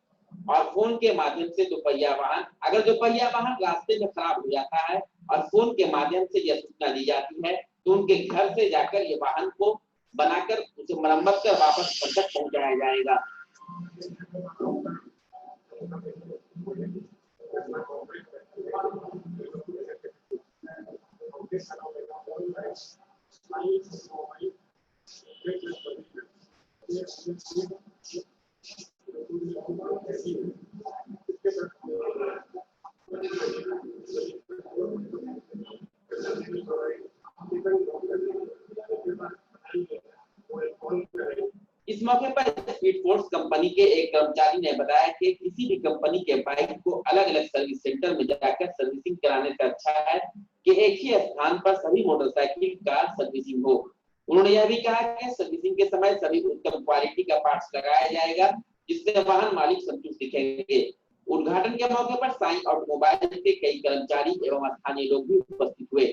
और फोन के माध्यम से दोपहिया वाहन अगर दोपहिया वाहन रास्ते में खराब हो जाता है और फोन के माध्यम से यह सूचना दी जाती है तो उनके घर से जाकर ये वाहन को बनाकर उसे मरम्मत कर वापस घर तक पहुंचाया जाएगा। इस मौके पर स्पीड फोर्स कंपनी के एक कर्मचारी ने बताया कि किसी भी कंपनी के बाइक को अलग अलग सर्विस सेंटर में जाकर सर्विसिंग कराने से अच्छा है कि एक ही स्थान पर सभी मोटरसाइकिल कार सर्विसिंग हो। उन्होंने यह भी कहा कि सर्विसिंग के समय सभी उत्तम क्वालिटी का पार्ट्स लगाया जाएगा जिससे वाहन मालिक संतुष्ट दिखेंगे। उद्घाटन के मौके पर साई ऑटोमोबाइल के कई कर्मचारी एवं स्थानीय लोग भी उपस्थित हुए।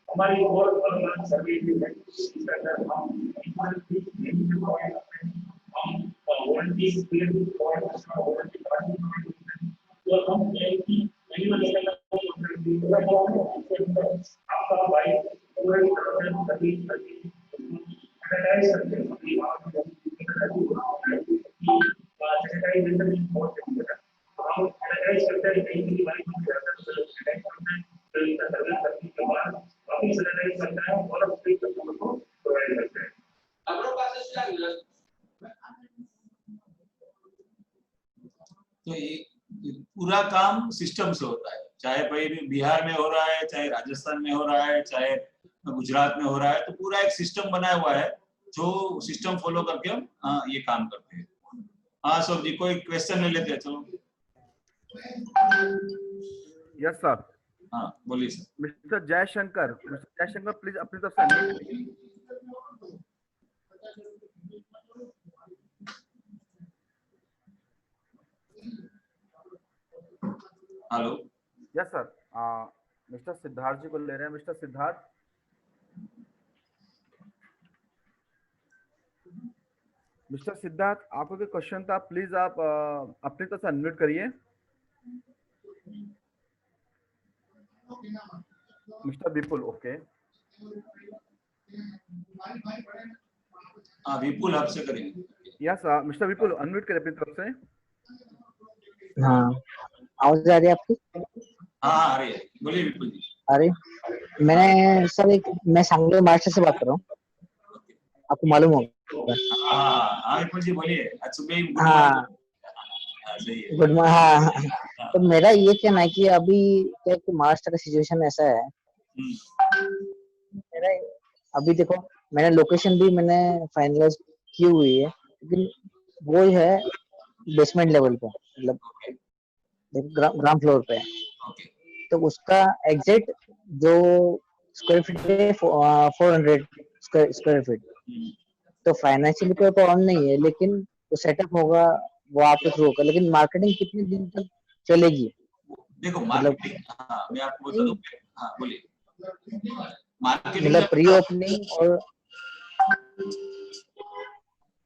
हमारी और सर्वे आपका बाइक तो ये पूरा काम सिस्टम से होता है, चाहे भाई बिहार में हो रहा है, चाहे राजस्थान में हो रहा है, चाहे गुजरात में हो रहा है, तो पूरा एक सिस्टम बनाया हुआ है जो सिस्टम फॉलो करके हम ये काम करते हैं। हाँ सर जी, कोई क्वेश्चन ले लेते हैं, चलो। Yes sir. हाँ बोलिए सर। मिस्टर जयशंकर, प्लीज अपनी तरफ से hello. Yes sir, mister Siddharth ji को ले रहे हैं। मिस्टर सिद्धार्थ, मिस्टर सिद्धार्थ, आपको कोई क्वेश्चन था, प्लीज आप अपनी तरफ से अनम्यूट करिए। मिस्टर विपुल, ओके। हाँ विपुल आपसे करेंगे। यस मिस्टर विपुल, अनम्यूट करिए अपनी तरफ से। हाँ, आवाज आ रही है आपकी? हाँ आ रही है, बोलिए विपुल जी। अरे मैंने सर मैं सांगली महाराष्ट्र से बात कर रहा हूँ, आपको मालूम होगा। हाँ विपुल जी बोलिए, आज सुबह ही गुड हाँ मॉर्निंग। सही है। Good morning. हाँ, तो मेरा ये कहना है कि अभी क्या है कि महाराष्ट्र का सिचुएशन ऐसा है, मेरा अभी देखो मैंने लोकेशन भी मैंने फाइनलाइज की हुई है, लेकिन वो है बेसमेंट लेवल पे, मतलब ग्राउंड फ्लोर पे। तो उसका एग्जैक्ट जो स्क्वायर फीट है 400 स्क्वायर फीट। तो फाइनेंशियली कोई प्रॉब्लम नहीं है, लेकिन जो सेटअप होगा वो आपके थ्रू होगा, लेकिन मार्केटिंग कितने दिन तक चलेगी? देखो मार्केटिंग, हाँ मैं आपको बता दूं। हाँ बोलिए। मार्केटिंग मतलब प्री ओपनिंग और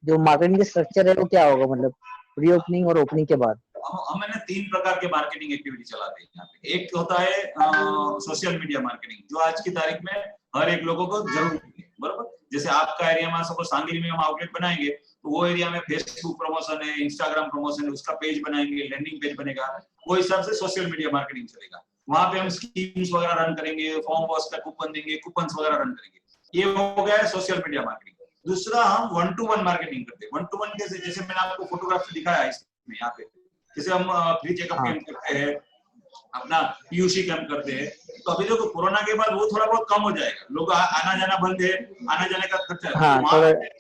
जो मार्केटिंग का स्ट्रक्चर है वो क्या होगा, मतलब प्री ओपनिंग और ओपनिंग के बाद? हम मैंने 3 प्रकार के मार्केटिंग एक्टिविटी चलाते हैं यहाँ पे। एक होता है सोशल मीडिया मार्केटिंग, जो आज की तारीख में हर एक लोगों को जरूरी है, बराबर। जैसे आपका एरिया में सपोज सांगली में हम आउटलेट बनाएंगे, तो वो एरिया में फेसबुक प्रमोशन है, इंस्टाग्राम प्रमोशन है, उसका पेज बनाएंगे, लैंडिंग पेज बनेगा, वो हिसाब से सोशल मीडिया मार्केटिंग चलेगा। वहां पे हम स्कीम्स वगैरह रन करेंगे, फॉर्म वॉश का कूपन देंगे, कूपन्स वगैरह रन करेंगे। ये हो गया है सोशल मीडिया मार्केटिंग। दूसरा हम 1-to-1 मार्केटिंग करते हैं। 1-to-1 कैसे, जैसे मैंने आपको फोटोग्राफ दिखाया है इसमें, यहाँ पे जैसे हम फ्री चेकअप कैंप करते हैं, अपना पीयूसी कैंप करते हैं। तो अभी देखो कोरोना के बाद वो थोड़ा बहुत कम हो जाएगा, लोग आना जाना बंद है, आने जाने का खर्चा है। हाँ, तो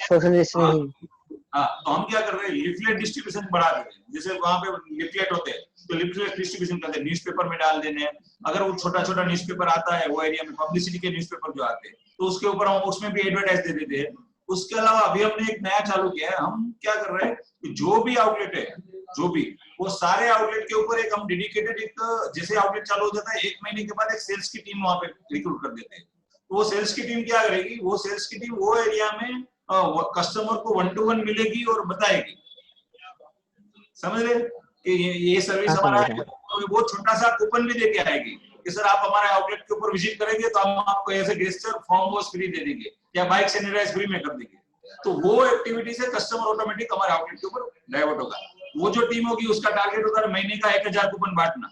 सोशल डिस्टेंसिंग। तो हम क्या कर रहे हैं, लिफलेट डिस्ट्रीब्यूशन बढ़ा दे रहे हैं। जैसे वहां पे लिफलेट होते हैं, तो लिफलेट डिस्ट्रीब्यूशन करते हैं, न्यूज़पेपर में डाल देने हैं। अगर वो छोटा छोटा न्यूज़पेपर आता है वो एरिया में, पब्लिसिटी के न्यूज़पेपर जो आते हैं, तो उसके ऊपर हम उसमें भी एडवर्टाइज दे देते हैं। उसके अलावा अभी हमने एक नया चालू किया है। हम क्या कर रहे हैं कि जो भी आउटलेट है, जो भी, वो सारे आउटलेट के ऊपर एक हम डेडिकेटेड, एक जैसे आउटलेट चालू हो जाता है 1 महीने के बाद एक सेल्स की टीम वहां पे रिक्रूट कर देते हैं। तो वो सेल्स की टीम क्या करेगी, वो सेल्स की टीम वो एरिया में कस्टमर को 1-to-1 मिलेगी और बताएगी, समझ रहे कि ये सर्विस हमारा है। तो वो छोटा सा कूपन भी देके आएगी कि सर आप हमारे आउटलेट के ऊपर विजिट करेंगे तो हम आपको ऐसे गेस्चर फॉर्म वॉश फ्री दे देंगे या बाइक सैनिटाइज फ्री में कर देंगे। तो वो एक्टिविटी से कस्टमर ऑटोमेटिक हमारे आउटलेट के ऊपर डाइवर्ट होगा। वो जो टीम होगी उसका टारगेट होता है महीने का 1000 कूपन बांटना।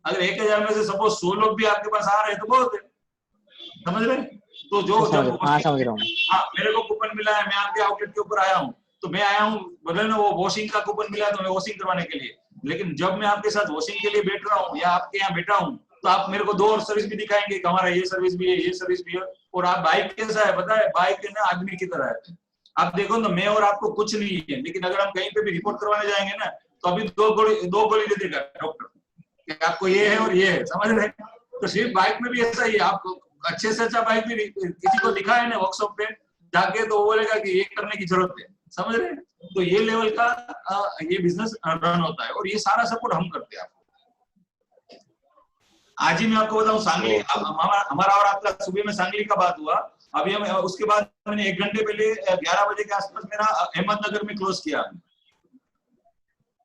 अगर 1000 में से सपोज 100 लोग भी आपके पास आ रहे हैं तो बहुत है, समझ रहे। तो जो समझ रहा हूँ। हाँ, मेरे को कूपन मिला है, मैं आपके आउटलेट के ऊपर आया हूँ, तो मैं आया हूँ बोले ना, वो वॉशिंग का कूपन मिला है तो मैं वॉशिंग करवाने के लिए। लेकिन जब मैं आपके साथ वॉशिंग के लिए बैठ रहा हूँ या आपके यहाँ बैठा हूँ, तो आप मेरे को 2 और सर्विस भी दिखाएंगे कि हमारा ये सर्विस भी है, ये सर्विस भी है। और आप बाइक कैसा है पता है, बाइक है ना आदमी की तरह है। आप देखो ना, मैं और आपको कुछ नहीं है, लेकिन अगर हम कहीं पे भी रिपोर्ट करवाने जाएंगे ना, तो अभी 2 गोली दे देगा डॉक्टर कि आपको ये है और ये है, समझ रहे। तो सिर्फ बाइक में भी ऐसा ही है। आपको अच्छे से अच्छा बाइक भी किसी को दिखाए ना वर्कशॉप पे जाके, तो वो बोलेगा कि ये करने की जरूरत है, समझ रहे। तो ये लेवल का ये बिजनेस रन होता है और ये सारा सपोर्ट हम करते हैं आपको। आज ही मैं आपको बताऊं, सांगली हमारा और आपका सुबह में सांगली का बात हुआ। अभी हम उसके बाद मैंने 1 घंटे पहले 11 बजे के आसपास मेरा अहमदनगर में क्लोज किया।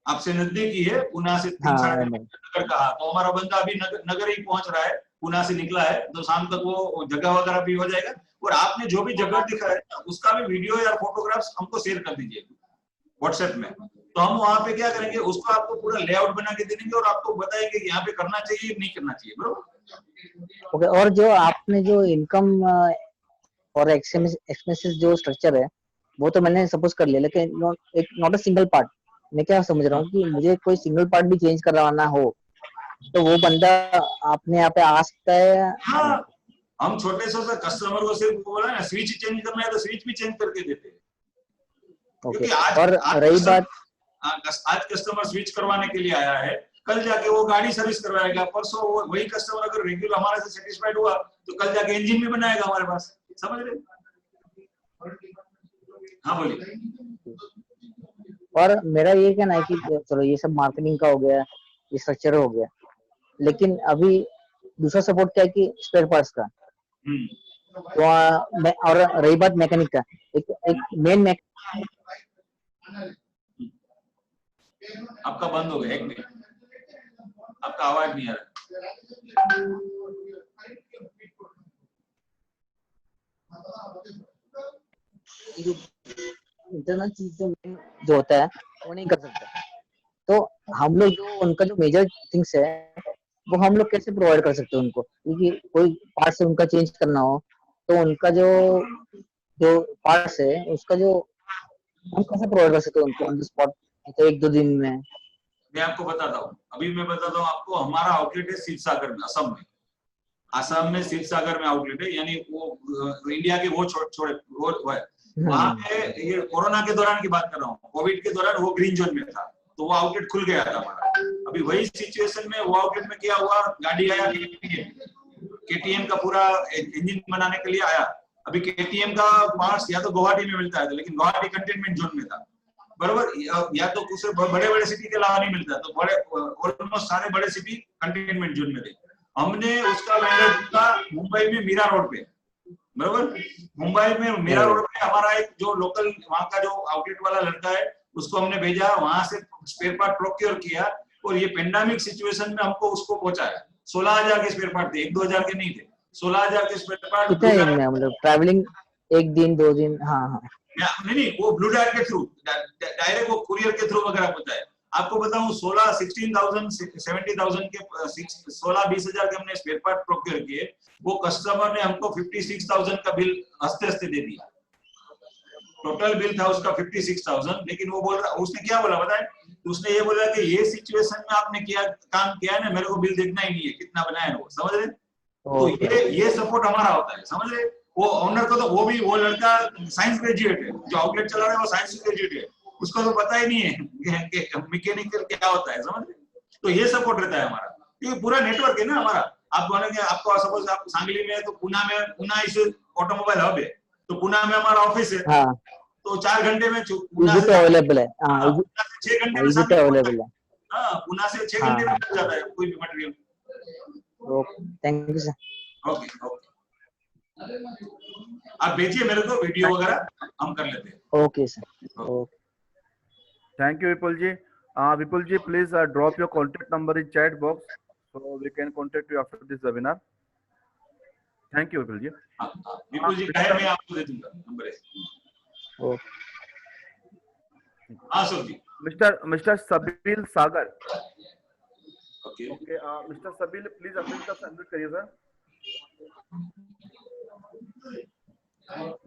आपसे नजदीक ही है, पुणे से 3-3.5 नगर का। तो हमारा बंदा अभी नगर ही पहुंच रहा है, पुणे से निकला है, तो शाम तक वो जगह वगैरह भी हो जाएगा। और आपने जो भी जगह दिखा है उसका भी वीडियो या फोटोग्राफ्स हमको शेयर कर दीजिए व्हाट्सएप में। तो हम वहां पे क्या करेंगे, उसको आपको पूरा लेआउट बना के दे देंगे और आपको बताएंगे कि यहाँ पे करना चाहिए नहीं करना चाहिए, बरोबर। ओके, और जो आपने जो इनकम और एक्सपेंसेस जो स्ट्रक्चर है वो तो मैंने सपोज कर लिया, लेकिन नॉट अ सिंगल पार्ट। मैं क्या समझ रहा हूँ कि मुझे कोई सिंगल पार्ट भी चेंज करवाना हो तो वो बंदा अपने यहाँ पे आ सकता है? हाँ, हम छोटे से कस्टमर को सिर्फ बोला ना स्विच चेंज करना है तो स्विच भी चेंज करके देते हैं। क्योंकि आज रही बात, आज कस्टमर स्विच करवाने के लिए आया है, कल जाके वो गाड़ी सर्विस करवाएगा, परसों वही कस्टमर अगर रेगुलर हमारे से सेटिस्फाइड हुआ तो कल जाके इंजन भी बनाएगा हमारे पास, समझ रहे। हाँ बोलिए। और मेरा ये कहना है कि चलो ये सब मार्केटिंग का हो गया, ये स्ट्रक्चर हो गया, लेकिन अभी दूसरा सपोर्ट क्या है कि स्पेयर पार्ट्स का। तो और रही बात मैकेनिक का, एक मेन आपका बंद हो गया, एक मिनट, आपका आवाज नहीं आ रहा। इंटरनल चीज जो होता है वो नहीं कर सकता। तो हम लोग जो उनका जो मेजर थिंग्स है वो हम लोग कैसे प्रोवाइड कर सकते हैं उनको, क्योंकि कोई पार्ट्स उनका चेंज करना हो तो उनका जो जो पार्ट्स है उसका जो हम कैसे प्रोवाइड कर सकते हैं उनको ऑन द स्पॉट, तो 1-2 दिन में। मैं आपको बताता हूँ, अभी मैं बताता हूँ आपको, हमारा आउटलेट है शिवसागर में, असम में। असम में शिवसागर में आउटलेट है, यानी वो इंडिया के वो छोटे वो है वहां पे। ये कोरोना के दौरान की बात कर रहा हूँ, कोविड के दौरान वो ग्रीन जोन में था, तो वो आउटलेट खुल गया था हमारा। अभी वही सिचुएशन में वो आउटलेट में क्या हुआ, गाड़ी आया केटीएम का, पूरा इंजन बनाने के लिए आया। अभी केटीएम का पार्ट्स या तो गुवाहाटी में मिलता है, लेकिन गुवाहाटी कंटेनमेंट जोन में था, बरोबर, या तो दूसरे बड़े बड़े सिटी के अलावा नहीं मिलता, तो बड़े ऑलमोस्ट सारे बड़े सिटी कंटेनमेंट जोन में थे। हमने उसका वेंडर ढूंढा मुंबई में मीरा रोड पे, बरोबर, मुंबई में मीरा रोड पे हमारा एक जो लोकल वहां का जो आउटलेट वाला लड़का है उसको हमने भेजा, वहां से स्पेयर पार्ट प्रोक्योर किया, और ये पेंडेमिक सिचुएशन में हमको उसको पहुंचाया। 16,000 के स्पेयर पार्ट थे, 1-2 हजार के नहीं थे, 16,000 के स्पेयर पार्ट। कितने दिन में, मतलब ट्रैवलिंग 1 दिन 2 दिन? हाँ, नहीं, वो ब्लू डायरेक्ट के थ्रू, डायरेक्ट वो कुरियर के थ्रू वगैरह पहुंचाए। आपको बताऊं 16,000 70,000 के 16-20 हजार के हमने स्पेयर पार्ट प्रोक्योर किए। वो कस्टमर ने हमको 56,000 का बिल हंसते हंसते दे दिया। टोटल बिल था उसका 56,000, लेकिन वो बोल रहा, उसने क्या बोला बताए, उसने ये बोला कि ये सिचुएशन में आपने काम किया है ना, मेरे को बिल देखना ही नहीं है कितना बनाया है वो, समझ रहे? तो ये सपोर्ट हमारा होता है, समझ रहे? वो ओनर को तो, वो लड़का साइंस ग्रेजुएट है, जो आउटलेट चला रहा है वो साइंस ग्रेजुएट है, उसको तो पता ही नहीं है कि मैकेनिकल क्या होता है, समझ रहे? तो ये सपोर्ट रहता है हमारा, क्योंकि पूरा नेटवर्क है ना हमारा। आप बोलेंगे, आपको सपोज आप सांगली में है तो पुणे इस ऑटोमोबाइल हब है, तो पुणे में हमारा ऑफिस है। हाँ, तो 4 घंटे में पुणे से अवेलेबल है। हाँ, 6 घंटे में इजी पे अवेलेबल है। हाँ, पुणे से 6 घंटे में मिल जाता है कोई भी material. Okay, thank you sir. Okay, आप भेजिए मेरे को वीडियो वगैरह, हम कर लेते हैं। Okay sir, okay. Thank you Vipul ji. Vipul ji, please drop your contact number in chat box so we can contact you after this webinar. Thank you Vipul ji. Vipul ji time में आपको दे दूंगा नंबर है। ओके। हाँ सर जी। Mister Sabeel Sagar. Okay, mister Sabeel, please अपनी तरफ unmute करिए सर।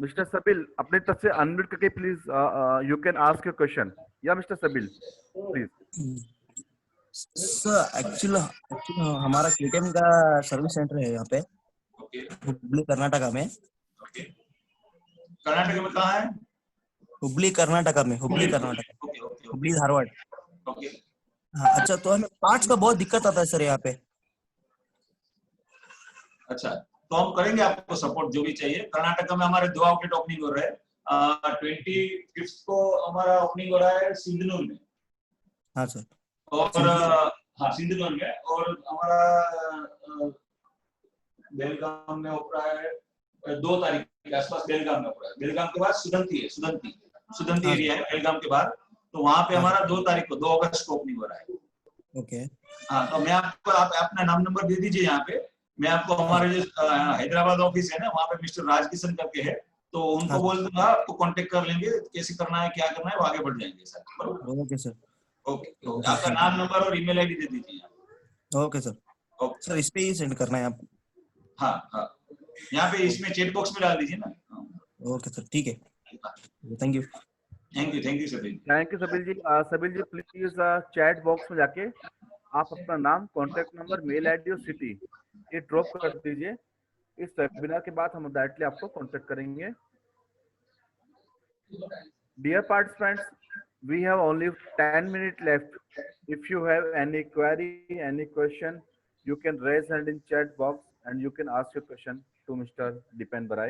मिस्टर सबील, अपनी तरफ से अनम्यूट करके please you can ask your question. या mister Sabeel please. Sir actually हमारा केटीएम का सर्विस सेंटर है यहाँ पे, हुबली कर्नाटका में। कर्नाटक में कहाँ है? हुबली कर्नाटका में, हुबली कर्नाटका, हुबली धारवाड़। हाँ, अच्छा, तो हमें पार्ट्स का बहुत दिक्कत आता है सर यहाँ पे। अच्छा, तो हम करेंगे आपको सपोर्ट जो भी चाहिए। कर्नाटक में हमारे 2 आउटलेट ओपनिंग हो रहे हैं। 25 को हमारा ओपनिंग हो रहा है सिंधनूर में। हाँ सर। और हाँ, सिंधनूर में, और हमारा बेलगाम में हो रहा है 2 तारीख के आसपास। बेलगाम में हो रहा है। बेलगाम के बाद सुदंती है, सुदंती एरिया है बेलगाम के बाद, तो वहां पे हमारा 2 तारीख को 2 अगस्त को ओपनिंग हो रहा है। ओके। हाँ, तो मैं आपको, आप अपना नाम नंबर दे दीजिए यहाँ पे। मैं आपको हमारे जो हैदराबाद ऑफिस है ना, वहाँ पे मिस्टर राजकिशन करके है, तो उनको बोल दूंगा, आपको कांटेक्ट कर लेंगे, कैसे करना है क्या करना है वो आगे बढ़ जाएंगे सर। Okay sir. ओके, आपका नाम नंबर और ईमेल आईडी दे दीजिए। Okay sir. सर इस पे ही सेंड करना है आप? हाँ, यहाँ पे इसमें चैट बॉक्स में डाल दीजिए ना। ओके सर, ठीक है, thank you. Thank you Sabeel. Thank you Sabeel ji. Sabeel ji please chat box में जाके आप अपना नाम, कॉन्टेक्ट नंबर, मेल आईडी और सिटी ये ड्रॉप कर दीजिए। इस वेबिनार के बाद हम डायरेक्टली आपको कॉन्टेक्ट करेंगे। Dear participants, we have only 10 minutes left. If you have any query, any question, you can raise hand in chat box and you can ask your question to Mr. Dipen Barai.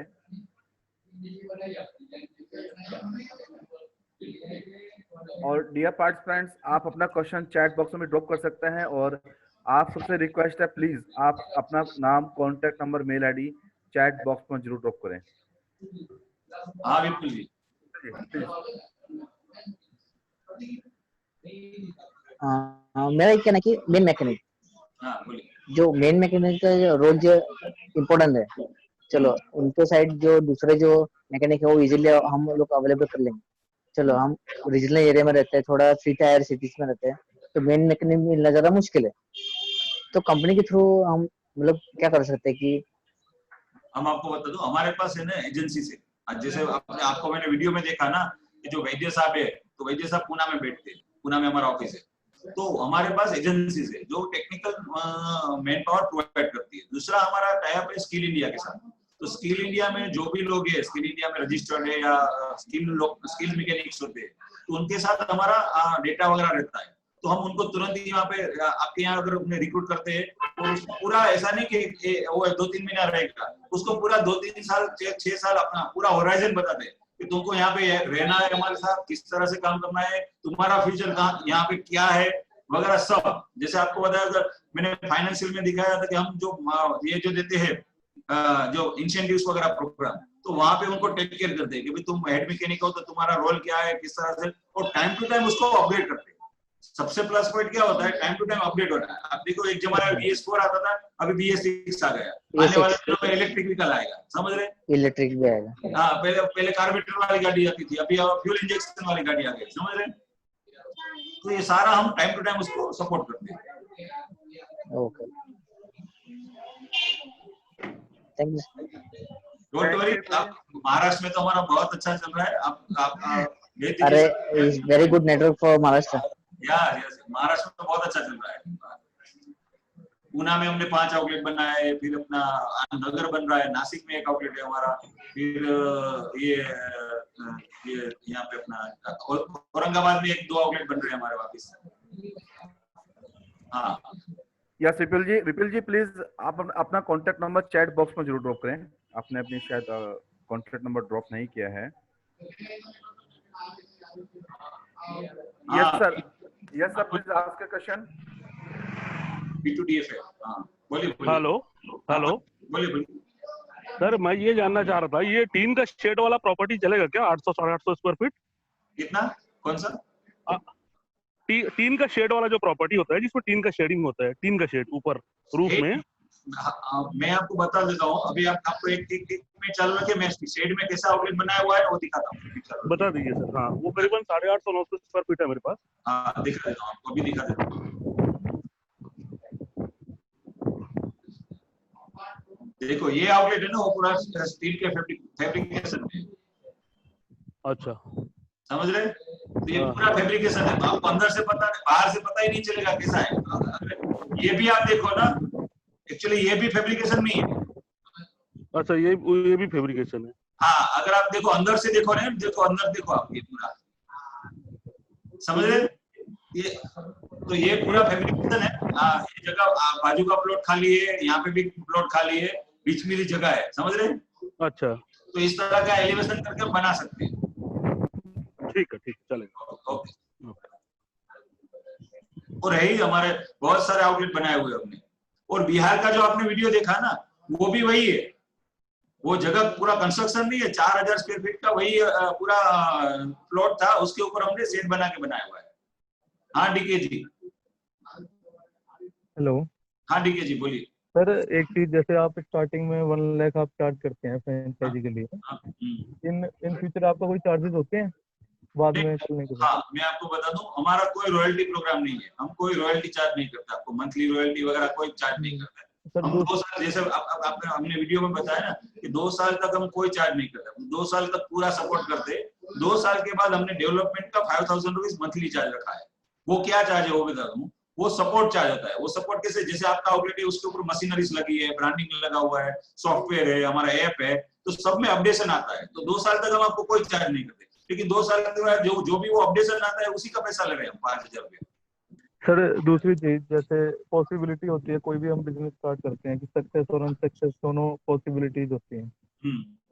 और dear participants, आप अपना question chat box में drop कर सकते हैं और आप सबसे रिक्वेस्ट है, प्लीज आप अपना नाम, contact number, mail ID chat box में जरूर ड्रॉप करें। हाँ बिल्कुल जी। मेरा एक कहना कि मेन मैकेनिक, हाँ बोलिए। जो मेन मैकेनिक का रोल जो इम्पोर्टेंट है, चलो उनके साइड जो दूसरे जो मैकेनिक है वो इजीली हम लोग अवेलेबल कर लेंगे। चलो हम रीजनल एरिया में रहते हैं, थोड़ा 3 टायर सिटीज में रहते हैं, तो मेन मैकेनिक मिलना ज्यादा मुश्किल है। तो कंपनी के थ्रू हम मतलब क्या कर सकते हैं कि हम आपको बता दूं, हमारे पास है ना एजेंसी से, आज जैसे आपको मैंने वीडियो में देखा ना कि जो वैद्य साहब है, तो वैद्य साहब पुणे में बैठते हैं, पुणे में हमारा ऑफिस है। तो हमारे पास एजेंसी है जो टेक्निकल मैन पावर प्रोवाइड करती है। दूसरा हमारा टाई अप है स्किल इंडिया के साथ। तो स्किल इंडिया में जो भी लोग है, स्किल इंडिया में रजिस्टर्ड है या स्किल मैकेनिक्स होते हैं, तो उनके साथ हमारा डेटा वगैरह रहता है। तो हम उनको तुरंत ही यहाँ पे आपके यहाँ अगर उन्हें रिक्रूट करते हैं तो पूरा ऐसा नहीं कि वो 2-3 महीना रहेगा, उसको पूरा 2-3 साल 6 साल अपना पूरा होराइजन बताते हैं कि तुमको यहाँ पे रहना है, हमारे साथ किस तरह से काम करना है, तुम्हारा फ्यूचर कहाँ यहाँ पे क्या है वगैरह सब। जैसे आपको बताया, मैंने फाइनेंशियल में दिखाया था कि हम जो ये जो देते हैं जो इंसेंटिव्स वगैरह प्रोग्राम, तो वहां पे उनको टेक केयर करते हैं कि भाई तुम हेड मैकेनिक हो तो तुम्हारा रोल क्या है, किस तरह से, और टाइम टू टाइम उसको अपडेट करते हैं। सबसे प्लस पॉइंट क्या होता है, टाइम टू टाइम अपडेट होना है। आप देखो एक जमाना में BS4 आता था, अभी BS6 आ गया, आने वाले दिनों में इलेक्ट्रिक व्हीकल आएगा, समझ रहे? इलेक्ट्रिक भी आएगा। हाँ, पहले कार्बोरेटर वाली गाड़ी आती थी, अभी फ्यूल इंजेक्शन वाली गाड़ी आ गई, समझ रहे? तो ये सारा हम टाइम टू टाइम उसको सपोर्ट करते हैं। Okay, thank you. Don't worry, Maharashtra में तो हमारा बहुत अच्छा चल रहा है। आप अरे is very good network for Maharashtra. Yes, Maharashtra में बहुत अच्छा चल रहा है। पुणे में हमने 5 आउटलेट बनाए, फिर अपना नगर बन रहा है, नासिक में एक आउटलेट है हमारा, फिर ये यहाँ पे अपना औरंगाबाद में 1-2 आउटलेट बन रहे हैं हमारे वापिस। हाँ यस विपुल जी प्लीज आप अपना कॉन्टेक्ट नंबर चैट बॉक्स में जरूर ड्रॉप करें। आपने अपनी शायद कॉन्टेक्ट नंबर ड्रॉप नहीं किया है। Yes sir please ask a question. B2DF है। हाँ बोलिए। हेलो बोलिए। सर मैं ये जानना चाह रहा था, ये टीन का शेड वाला प्रॉपर्टी चलेगा क्या? 800-850 स्क्वायर फीट? कितना? कौन सा? टीन का शेड वाला जो प्रॉपर्टी होता है जिसमें टीन का शेडिंग होता है, टीन का शेड ऊपर रूफ में। मैं आपको बता देता हूँ, अभी आपको एक में चालू है कि मैं शेड में कैसा आउटलेट बनाया हुआ है वो दिखाता हूँ। बता दीजिए सर। हाँ, वो करीबन 850-900 स्क्वायर फीट है मेरे पास। हाँ दिखा देता हूँ आपको, अभी दिखा देता हूँ। देखो ये आउटलेट है ना, वो पूरा स्टील के फैब्रिकेशन में। अच्छा, समझ रहे? तो ये पूरा फैब्रिकेशन है, आपको अंदर से पता नहीं, बाहर से पता ही नहीं चलेगा कैसा है। ये भी आप देखो ना, एक्चुअली ये भी फैब्रिकेशन नहीं है। अच्छा, ये भी फैब्रिकेशन है। हाँ, अगर आप देखो अंदर से देखो ना, देखो अंदर देखो आप, ये पूरा समझ रहे? ये तो ये पूरा फैब्रिकेशन है। ये जगह बाजू का प्लॉट खाली है, यहाँ पे भी प्लॉट खाली है, बीच में भी जगह है, समझ रहे? अच्छा, तो इस तरह का एलिवेशन करके हम बना सकते हैं। ठीक है, चलेगा। ओके। और है ही हमारे बहुत सारे आउटलेट बनाए हुए हमने। और बिहार का जो आपने वीडियो देखा ना, वो भी वही है। वो जगह पूरा कंस्ट्रक्शन नहीं है, 4000 स्क्वायर फीट का वही पूरा प्लॉट था, उसके ऊपर हमने सेट बना के बनाया हुआ है। हाँ डीके जी। हेलो। हाँ डीके जी बोलिए। सर एक चीज, जैसे आप स्टार्टिंग में 1 लाख आप चार्ज करते हैं फ्रेंचाइजी के लिए, इन फ्यूचर आपका कोई चार्जेस होते हैं बाद में चलने के बाद? हाँ, मैं आपको बता दूं, हमारा कोई रॉयल्टी प्रोग्राम नहीं है, हम कोई रॉयल्टी चार्ज नहीं करते आपको, मंथली रॉयल्टी वगैरह कोई चार्ज नहीं करते। हम 2 साल, जैसे आपने हमने वीडियो में बताया ना कि 2 साल तक हम कोई चार्ज नहीं करते, 2 साल तक पूरा सपोर्ट करते। 2 साल के बाद हमने डेवलपमेंट का 5000 रुपीज मंथली चार्ज रखा है। वो क्या चार्ज है वो बता दूं, वो सपोर्ट चार्ज होता है। वो सपोर्ट कैसे, जैसे आपका आउटलेट है उसके ऊपर मशीनरीज लगी है, ब्रांडिंग लगा हुआ है, सॉफ्टवेयर है, हमारा ऐप है, तो सब में अपडेशन आता है। तो 2 साल तक हम आपको कोई चार्ज नहीं करते, लेकिन 2 साल के बाद जो भी वो अपडेशन आता है उसी का पैसा ले रहे हैं हम, 5000 रुपये। सर दूसरी चीज, जैसे पॉसिबिलिटी होती है, कोई भी हम बिजनेस स्टार्ट करते हैं कि सक्सेस और अनसक्सेस दोनों पॉसिबिलिटीज होती हैं।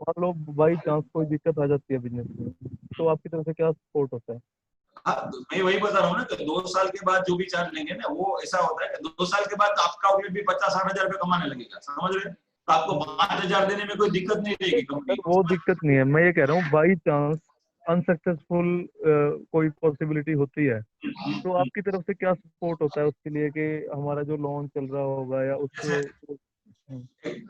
मान लो बाई चांस कोई दिक्कत आ जाती है बिजनेस में, तो आपकी तरफ से क्या सपोर्ट होता है? हाँ, मैं वही बता रहा हूँ ना कि 2 साल के बाद जो भी चार्ज लेंगे ना, वो ऐसा होता है कि 2 साल के बाद आपका आउटलेट भी 50-60 हजार रुपये कमाने लगेगा, समझ रहे? तो आपको 5,000 देने में कोई दिक्कत नहीं रहेगी कंपनी सर वो दिक्कत नहीं है, मैं ये कह रहा हूँ बाई चांस अनसक्सेसफुल कोई पॉसिबिलिटी होती है तो आपकी तरफ से क्या सपोर्ट होता है उसके लिए कि हमारा जो लोन चल रहा होगा या उसके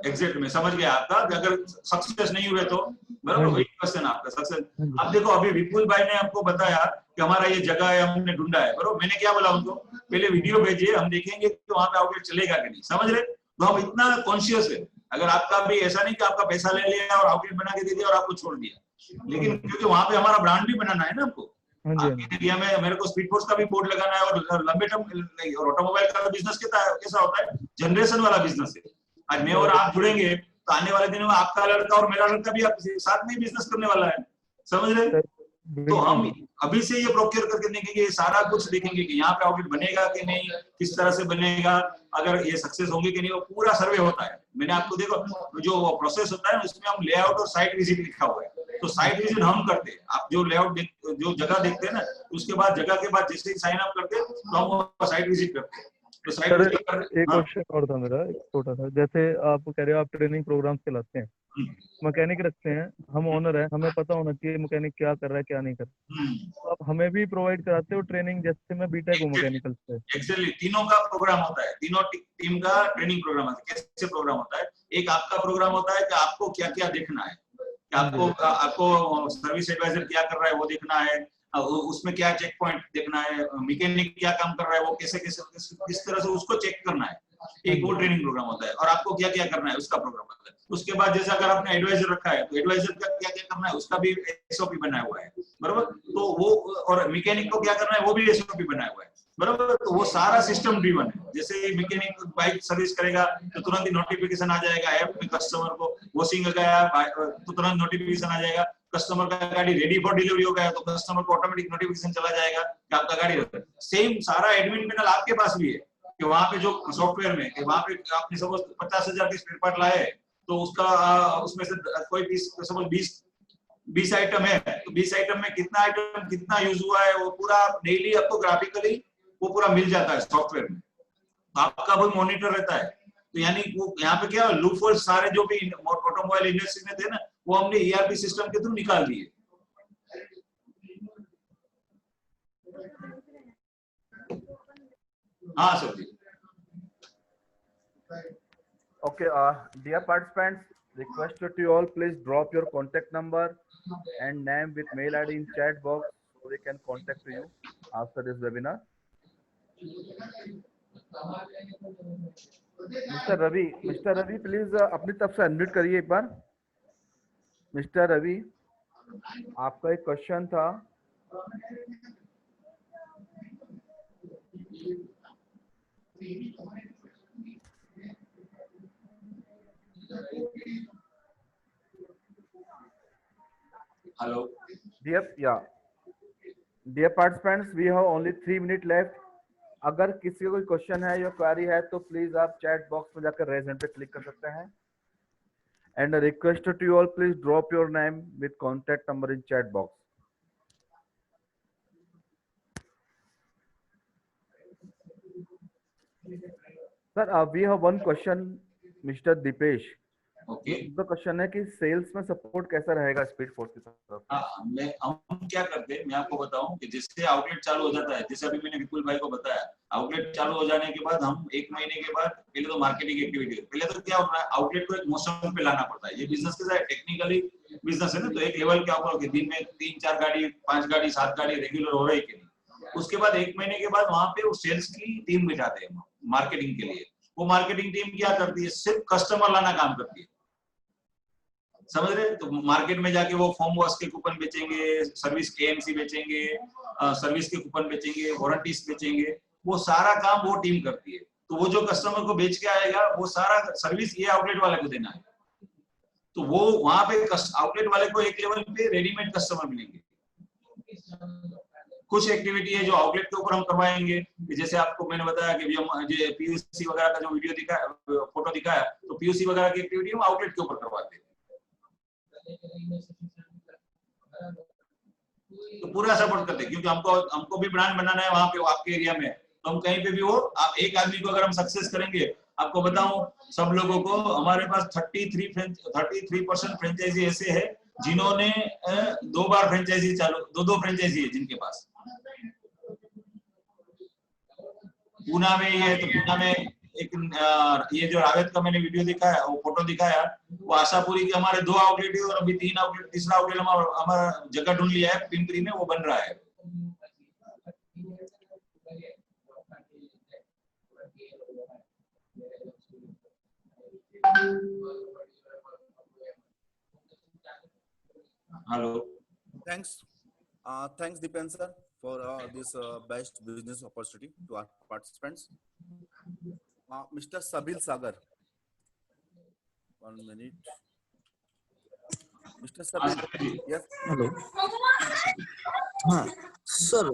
एग्जैक्ट में समझ गया आपका कि अगर सक्सेस नहीं हुए तो बराबर हाँ वही जी। क्वेश्चन आपका सक्सेस। हाँ जी। अब देखो अभी विपुल भाई ने आपको बताया कि हमारा ये जगह है, हमने ढूंढा है, बराबर। मैंने क्या बोला उनको, पहले वीडियो भेजिए, हम देखेंगे कि वहां पे आउटलेट चलेगा कि नहीं, समझ रहे? तो हम इतना कॉन्शियस है। अगर आपका भी ऐसा नहीं कि आपका पैसा ले लिया और आउटलेट बना के दे दिया और आपको छोड़ दिया, लेकिन क्योंकि वहां पे हमारा ब्रांड भी बनाना है ना हमको। हाँ जी। आपके एरिया में मेरे को स्पीड पोस्ट का भी बोर्ड लगाना है और लंबे टर्म और ऑटोमोबाइल का बिजनेस कैसा होता है, जनरेशन वाला बिजनेस है। आज मैं और आप जुड़ेंगे तो आने वाले दिनों में आपका लड़का और मेरा लड़का भी आपके साथ में बिजनेस करने वाला है, समझ रहे? तो हम अभी से ये प्रोक्योर करके देखेंगे, ये सारा कुछ देखेंगे कि यहाँ पे आउटलेट बनेगा कि नहीं, किस तरह से बनेगा, अगर ये सक्सेस होंगे कि नहीं, वो पूरा सर्वे होता है। मैंने आपको देखो जो वो प्रोसेस होता है उसमें हम लेआउट और साइट विजिट लिखा हुआ है, तो साइट विजिट हम करते हैं। आप जो लेआउट जो जगह देखते हैं ना, उसके बाद जगह के बाद जैसे ही साइन अप करते हैं तो हम साइट विजिट करते हैं। तो साइट सर विजिट एक क्वेश्चन और था मेरा, एक छोटा सा, जैसे आप कह रहे हो आप ट्रेनिंग प्रोग्राम चलाते हैं, मैकेनिक रखते हैं, हम ओनर है, हमें पता होना चाहिए मैकेनिक क्या कर रहा है क्या नहीं कर रहा है, तो आप हमें भी प्रोवाइड कराते हो ट्रेनिंग? जैसे मैं बीटेक हूँ मैकेनिकल से। एक्चुअली तीनों का प्रोग्राम होता है, तीनों टीम का ट्रेनिंग प्रोग्राम होता है। कैसे प्रोग्राम होता है? एक आपका प्रोग्राम होता है कि आपको क्या क्या देखना है, कि आपको सर्विस एडवाइजर क्या कर रहा है वो देखना है, उसमें क्या चेक पॉइंट देखना है, मैकेनिक क्या काम कर रहा है वो कैसे कैसे किस तरह से उसको चेक करना है, एक वो ट्रेनिंग प्रोग्राम होता है। और आपको क्या क्या करना है उसका प्रोग्राम होता है। उसके बाद जैसे अगर आपने एडवाइजर रखा है तो एडवाइजर का क्या क्या करना है उसका भी एसओपी बनाया हुआ है, बराबर। तो वो और मैकेनिक को क्या करना है वो भी एसओपी बनाया हुआ है, बराबर। तो वो सारा सिस्टम ड्रिवन है। जैसे मैकेनिक बाइक सर्विस करेगा तो तुरंत ही नोटिफिकेशन आ जाएगा ऐप में, कस्टमर को वॉशिंग गया तो तुरंत नोटिफिकेशन आ जाएगा, कस्टमर का गाड़ी रेडी फॉर डिलीवरी हो गया तो कस्टमर को ऑटोमेटिक नोटिफिकेशन चला जाएगा कि आपका गाड़ी रहता है। सेम सारा एडमिन पैनल आपके पास भी है कि वहां पे जो सॉफ्टवेयर में वहां पे आपने सपोज 50,000 के स्पेयर पार्ट लाए तो उसका उसमें से कोई पीस सपोज 20 आइटम है तो 20 आइटम में कितना आइटम कितना यूज हुआ है वो पूरा डेली आपको ग्राफिकली वो पूरा मिल जाता है सॉफ्टवेयर में, तो आपका भी मॉनिटर रहता है। तो यानी वो यहाँ पे क्या लूप होल सारे जो भी ऑटोमोबाइल इंडस्ट्री में थे ना वो हमने ईआरपी सिस्टम के थ्रू निकाल दिए। हाँ sir ji. Okay, dear participants, requested to you all please drop your contact number and name with mail ID in chat box so we can contact you after this webinar. Mr. Ravi, please अपनी तरफ से unmute करिए एक बार। Mister Ravi, आपका एक question था। Hello. Dear participants, we have only 3 minutes left. अगर किसी को कोई क्वेश्चन है या क्वेरी है तो प्लीज आप चैट बॉक्स में जाकर रेज हैंड पे क्लिक कर सकते हैं। And request to you all please drop your name with contact number in chat box. Sir we have one question mister Dipesh. Okay, तो क्वेश्चन है कि सेल्स में सपोर्ट कैसा रहेगा स्पीड फोर्स की तरफ? हम क्या करते हैं मैं आपको बताऊं कि जिससे आउटलेट चालू हो जाता है, जैसे अभी मैंने विपुल भाई को बताया, आउटलेट चालू हो जाने के बाद हम 1 महीने के बाद पहले तो मार्केटिंग एक्टिविटी, पहले तो क्या होता है आउटलेट को एक मौसम पे लाना पड़ता है। ये बिजनेस के साथ टेक्निकली बिजनेस है ना, तो एक लेवल क्या होगा कि दिन में 3-4 गाड़ी 5 गाड़ी 7 गाड़ी रेगुलर हो रही है कि नहीं। उसके बाद 1 महीने के बाद वहां पे वो सेल्स की टीम बिठाते हैं मार्केटिंग के लिए। वो मार्केटिंग टीम क्या करती है, सिर्फ कस्टमर लाना काम करती है, समझ रहे? तो मार्केट में जाके वो फॉर्म वॉश के कूपन बेचेंगे, सर्विस केएमसी बेचेंगे, सर्विस के कूपन बेचेंगे, वारंटीज बेचेंगे, वो सारा काम वो टीम करती है। तो वो जो कस्टमर को बेच के आएगा वो सारा सर्विस ये आउटलेट वाले को देना है। तो वो वहां पे आउटलेट वाले को एक लेवल पे रेडीमेड कस्टमर मिलेंगे। कुछ एक्टिविटी है जो आउटलेट के ऊपर हम करवाएंगे, जैसे आपको मैंने बताया कि हम पीयूसी वगैरह का जो वीडियो दिखाया, फोटो दिखाया, तो पीयूसी वगैरह की एक्टिविटी हम आउटलेट के ऊपर करवाते हैं। तो पूरा सपोर्ट करते हैं, क्योंकि हमको भी ब्रांड बनाना है वहां पे आपके एरिया में, तो हम कहीं पे भी हो, आप एक आदमी को अगर हम सक्सेस करेंगे, आपको बताऊं सब लोगों को, हमारे पास 33% फ्रेंचाइजी ऐसे है जिन्होंने 2 बार फ्रेंचाइजी चालू, 2 फ्रेंचाइजी है जिनके पास। पूना में ये है, तो पूना में एक ये जो रावेत का मैंने वीडियो दिखाया, वो फोटो दिखाया, वो आशापुरी के हमारे 2 आउटलेट है और अभी 3 आउटलेट, तीसरा आउटलेट हमारा जगह ढूंढ लिया है पिंपरी में, वो बन रहा है। Hello, thanks Dipen sir for this best business opportunity to our participants. Mr. Sabil Sagar, 1 minute. Mr. Sabil, yes. Hello, हाँ सर,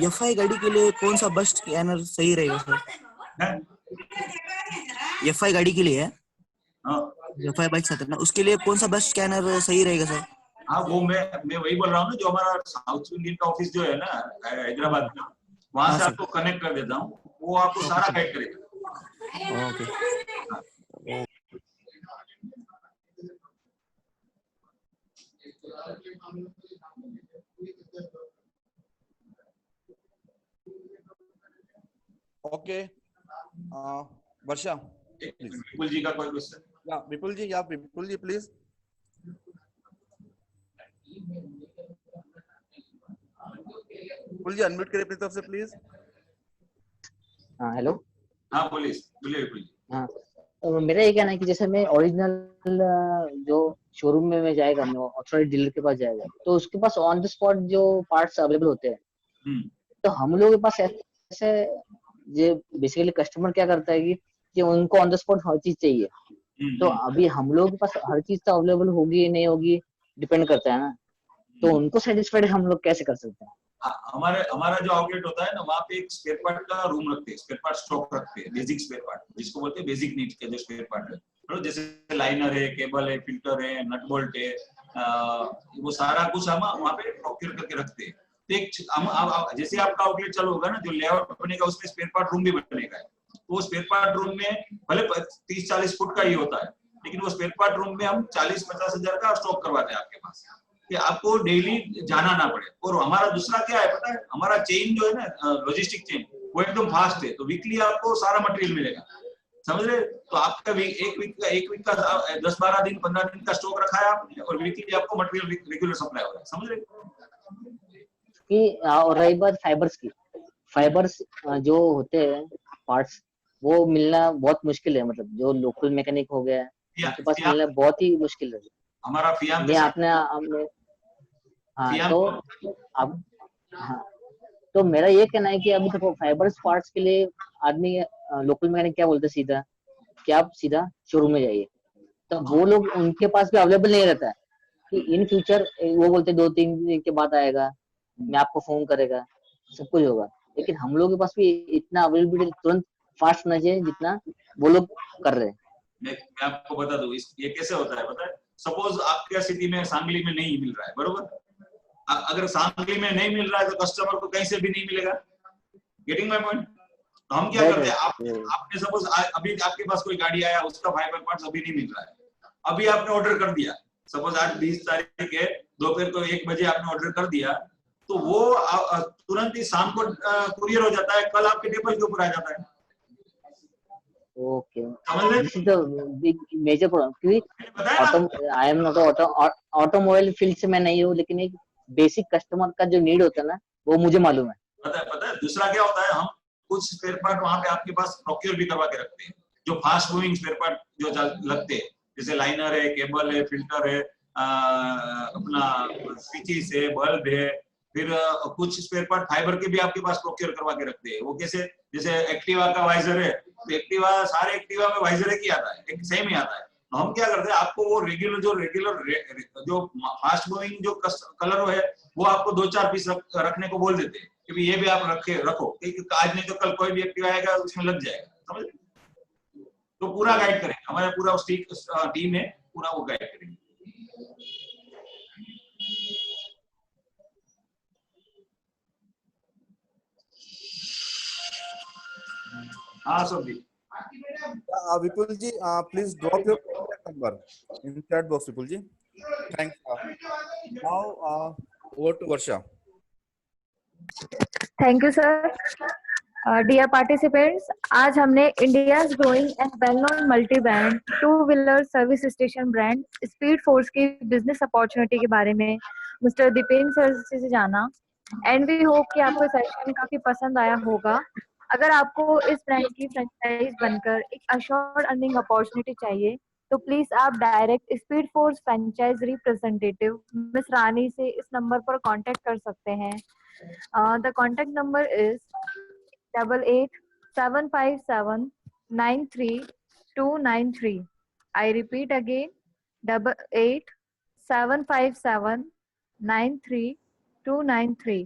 एफआई गाड़ी के लिए कौन सा बेस्ट स्कैनर सही रहेगा सर? एफआई गाड़ी के लिए है, एफआई बाइक आते हैं ना, उसके लिए कौन सा बेस्ट स्कैनर सही रहेगा सर? हाँ, वो मैं वही बोल रहा हूँ ना, जो हमारा साउथ इंडियन का ऑफिस जो है ना हैदराबाद में, वहां से आपको कनेक्ट कर देता हूँ, वो आपको सारा गाइड करेगा। ओके। ओके, वर्षा, विपुल जी का कोई क्वेश्चन? या विपुल ji please. Vipul ji unmute करिए अपनी तरफ से प्लीज। हाँ हेलो। हाँ बोलिए विपुल जी। हाँ, तो मेरा ये कहना है कि जैसे मैं ओरिजिनल जो शोरूम में जाएगा, मैं ऑथराइज्ड डीलर के पास जाएगा, तो उसके पास ऑन द स्पॉट जो पार्ट्स अवेलेबल होते हैं, तो हम लोगों के पास ऐसे ये बेसिकली कस्टमर क्या करता है कि उनको ऑन द स्पॉट हर चीज चाहिए, तो अभी हम लोगों के पास हर चीज तो अवेलेबल होगी नहीं होगी डिपेंड करता है ना, तो उनको सेटिस्फाइड हम लोग कैसे कर सकते हैं? हमारा जो आउटलेट होता है ना, वहाँ पे एक स्पेयर पार्ट का रूम रखते हैं, स्पेयर पार्ट स्टॉक रखते हैं, बेसिक स्पेयर पार्ट जिसको बोलते हैं, बेसिक नीड्स के जो स्पेयर पार्ट है, तो जैसे लाइनर है, केबल है, फिल्टर है, नट बोल्ट है, वो सारा कुछ हम वहाँ पे प्रोक्योर करके रखते हैं। तो एक जैसे आपका आउटलेट चालू होगा ना, जो लेआउट बनेगा उसमें स्पेयर पार्ट रूम भी बनेगा, तो वो स्पेयर पार्ट रूम में भले 30-40 फुट का ही होता है, लेकिन वो स्पेयर पार्ट रूम में हम 40-50 हजार का स्टॉक करवाते हैं आपके पास, कि आपको डेली जाना ना पड़े। और हमारा दूसरा क्या है पता है, हमारा चेन जो है ना, लॉजिस्टिक चेन, वो एकदम फास्ट है, तो वीकली आपको सारा मटेरियल मिलेगा, समझ रहे? तो आपका एक वीक का 10-12 दिन 15 दिन का स्टॉक रखा है आपने, और वीकली आपको मटेरियल रेगुलर सप्लाई हो रहा है, समझ रहे? और रही बात फाइबर्स की, फाइबर्स जो होते हैं पार्ट्स, वो मिलना बहुत मुश्किल है, मतलब जो लोकल मैकेनिक हो गया उनके पास मिलना बहुत ही मुश्किल है। हमारा फियाम आपने हाँ, तो अब हाँ, तो मेरा ये कहना है कि अभी देखो फाइबर्स पार्ट्स के लिए आदमी लोकल मैकेनिक क्या बोलते हैं सीधा, कि आप सीधा शोरूम में जाइए, तो वो लोग उनके पास भी अवेलेबल नहीं रहता है कि इन फ्यूचर वो बोलते 2-3 दिन के बाद आएगा, मैं आपको फोन करेगा, सब कुछ होगा, लेकिन हम लोग के पास भी इतना अवेलेबिलिटी तुरंत फास्ट होना चाहिए जितना वो लोग कर रहे हैं। मैं आपको बता दूं, ये कैसे होता है पता है? सपोज आपके सिटी में सांगली में नहीं मिल रहा है, बरोबर? अगर सांगली में नहीं मिल रहा है तो कस्टमर को कहीं से भी नहीं मिलेगा। Getting my point? तो हम क्या करते हैं, आपने सपोज अभी आपके पास कोई गाड़ी आया, उसका फाइबर पार्ट्स अभी नहीं मिल रहा है, अभी आपने ऑर्डर कर दिया, सपोज आज 20 तारीख है, दोपहर को 1 बजे आपने ऑर्डर कर दिया, तो वो तुरंत ही शाम को कुरियर हो जाता है, कल आपके टेबल के ऊपर आ जाता है। Okay, this is the big major problem, क्योंकि I am not automobile field से मैं नहीं हूँ, लेकिन एक बेसिक कस्टमर का जो नीड होता है ना, वो मुझे मालूम है। पता है दूसरा क्या होता है, हम कुछ स्पेयर पार्ट वहां पे आपके पास प्रोक्योर भी करवा के रखते हैं, जो फास्ट मूविंग स्पेयर पार्ट जो लगते हैं, जैसे लाइनर है, केबल है, फिल्टर है, अपना स्विचेस है, बल्ब है, फिर कुछ स्पेयर पार्ट फाइबर के भी आपके पास प्रोक्योर करवा के रखते हैं। वो कैसे, जैसे एक्टिवा का वाइजर है, तो एक्टिवा सारे एक्टिवा में वाइजर एक ही आता है, एक सेम ही आता है, तो हम क्या करते हैं, आपको वो रेगुलर जो फास्ट मूविंग जो कलर है, वो आपको 2-4 पीस रखने को बोल देते हैं कि ये भी आप रखो, क्योंकि आज नहीं तो कल कोई भी एक्टिवा आएगा उसमें लग जाएगा, समझ? तो पूरा गाइड करेंगे, हमारा पूरा टीम है, पूरा वो गाइड करेंगे। हाँ सब जी। Vipul ji, please drop your contact number in chat box, Vipul ji. Thanks. Now, over to Varsha. Thank you sir. Dear participants, आज हमने India's growing and well known multi brand two wheeler service station brand speed force की business opportunity के बारे में mister Dipen sir से जाना। And we hope कि आपको सेशन काफी पसंद आया होगा। अगर आपको इस ब्रांड की फ्रेंचाइज बनकर एक अश्योर्ड अर्निंग अपॉर्चुनिटी चाहिए तो प्लीज आप direct speed force franchise representative miss Rani से इस नंबर पर कांटेक्ट कर सकते हैं। The contact number is 8875793293. I repeat again, 8875793293.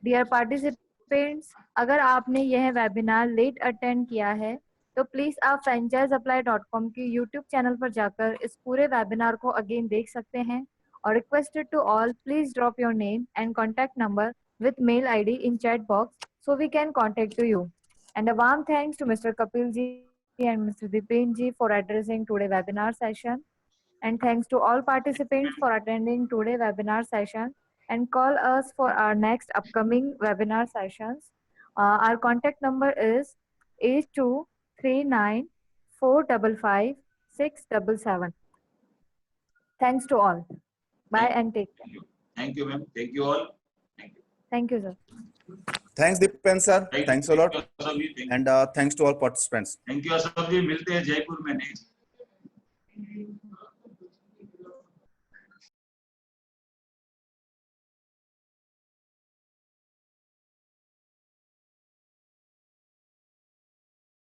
Dear participants, अगर आपने यह वेबिनार लेट अटेंड किया है तो प्लीज आप franchiseapply.com के यूट्यूब चैनल पर जाकर इस पूरे वेबिनार को अगेन देख सकते हैं। और requested to all, please drop your name and contact number with mail ID in chat box so we can contact to you. And a warm thanks to Mr. Kapil ji and Mr. Dipen ji for addressing today's webinar session. And thanks to all participants for attending today's webinar session and call us for our next upcoming webinar sessions. Our contact number is 8239455677. Thanks to all. Bye and take care. Thank you, ma'am. Thank you all. Thank you, sir. Thanks, Dipen sir. Thanks a lot. Thank you, And thanks to all participants. Thank you, Ashok ji. मिलते हैं जयपुर में next.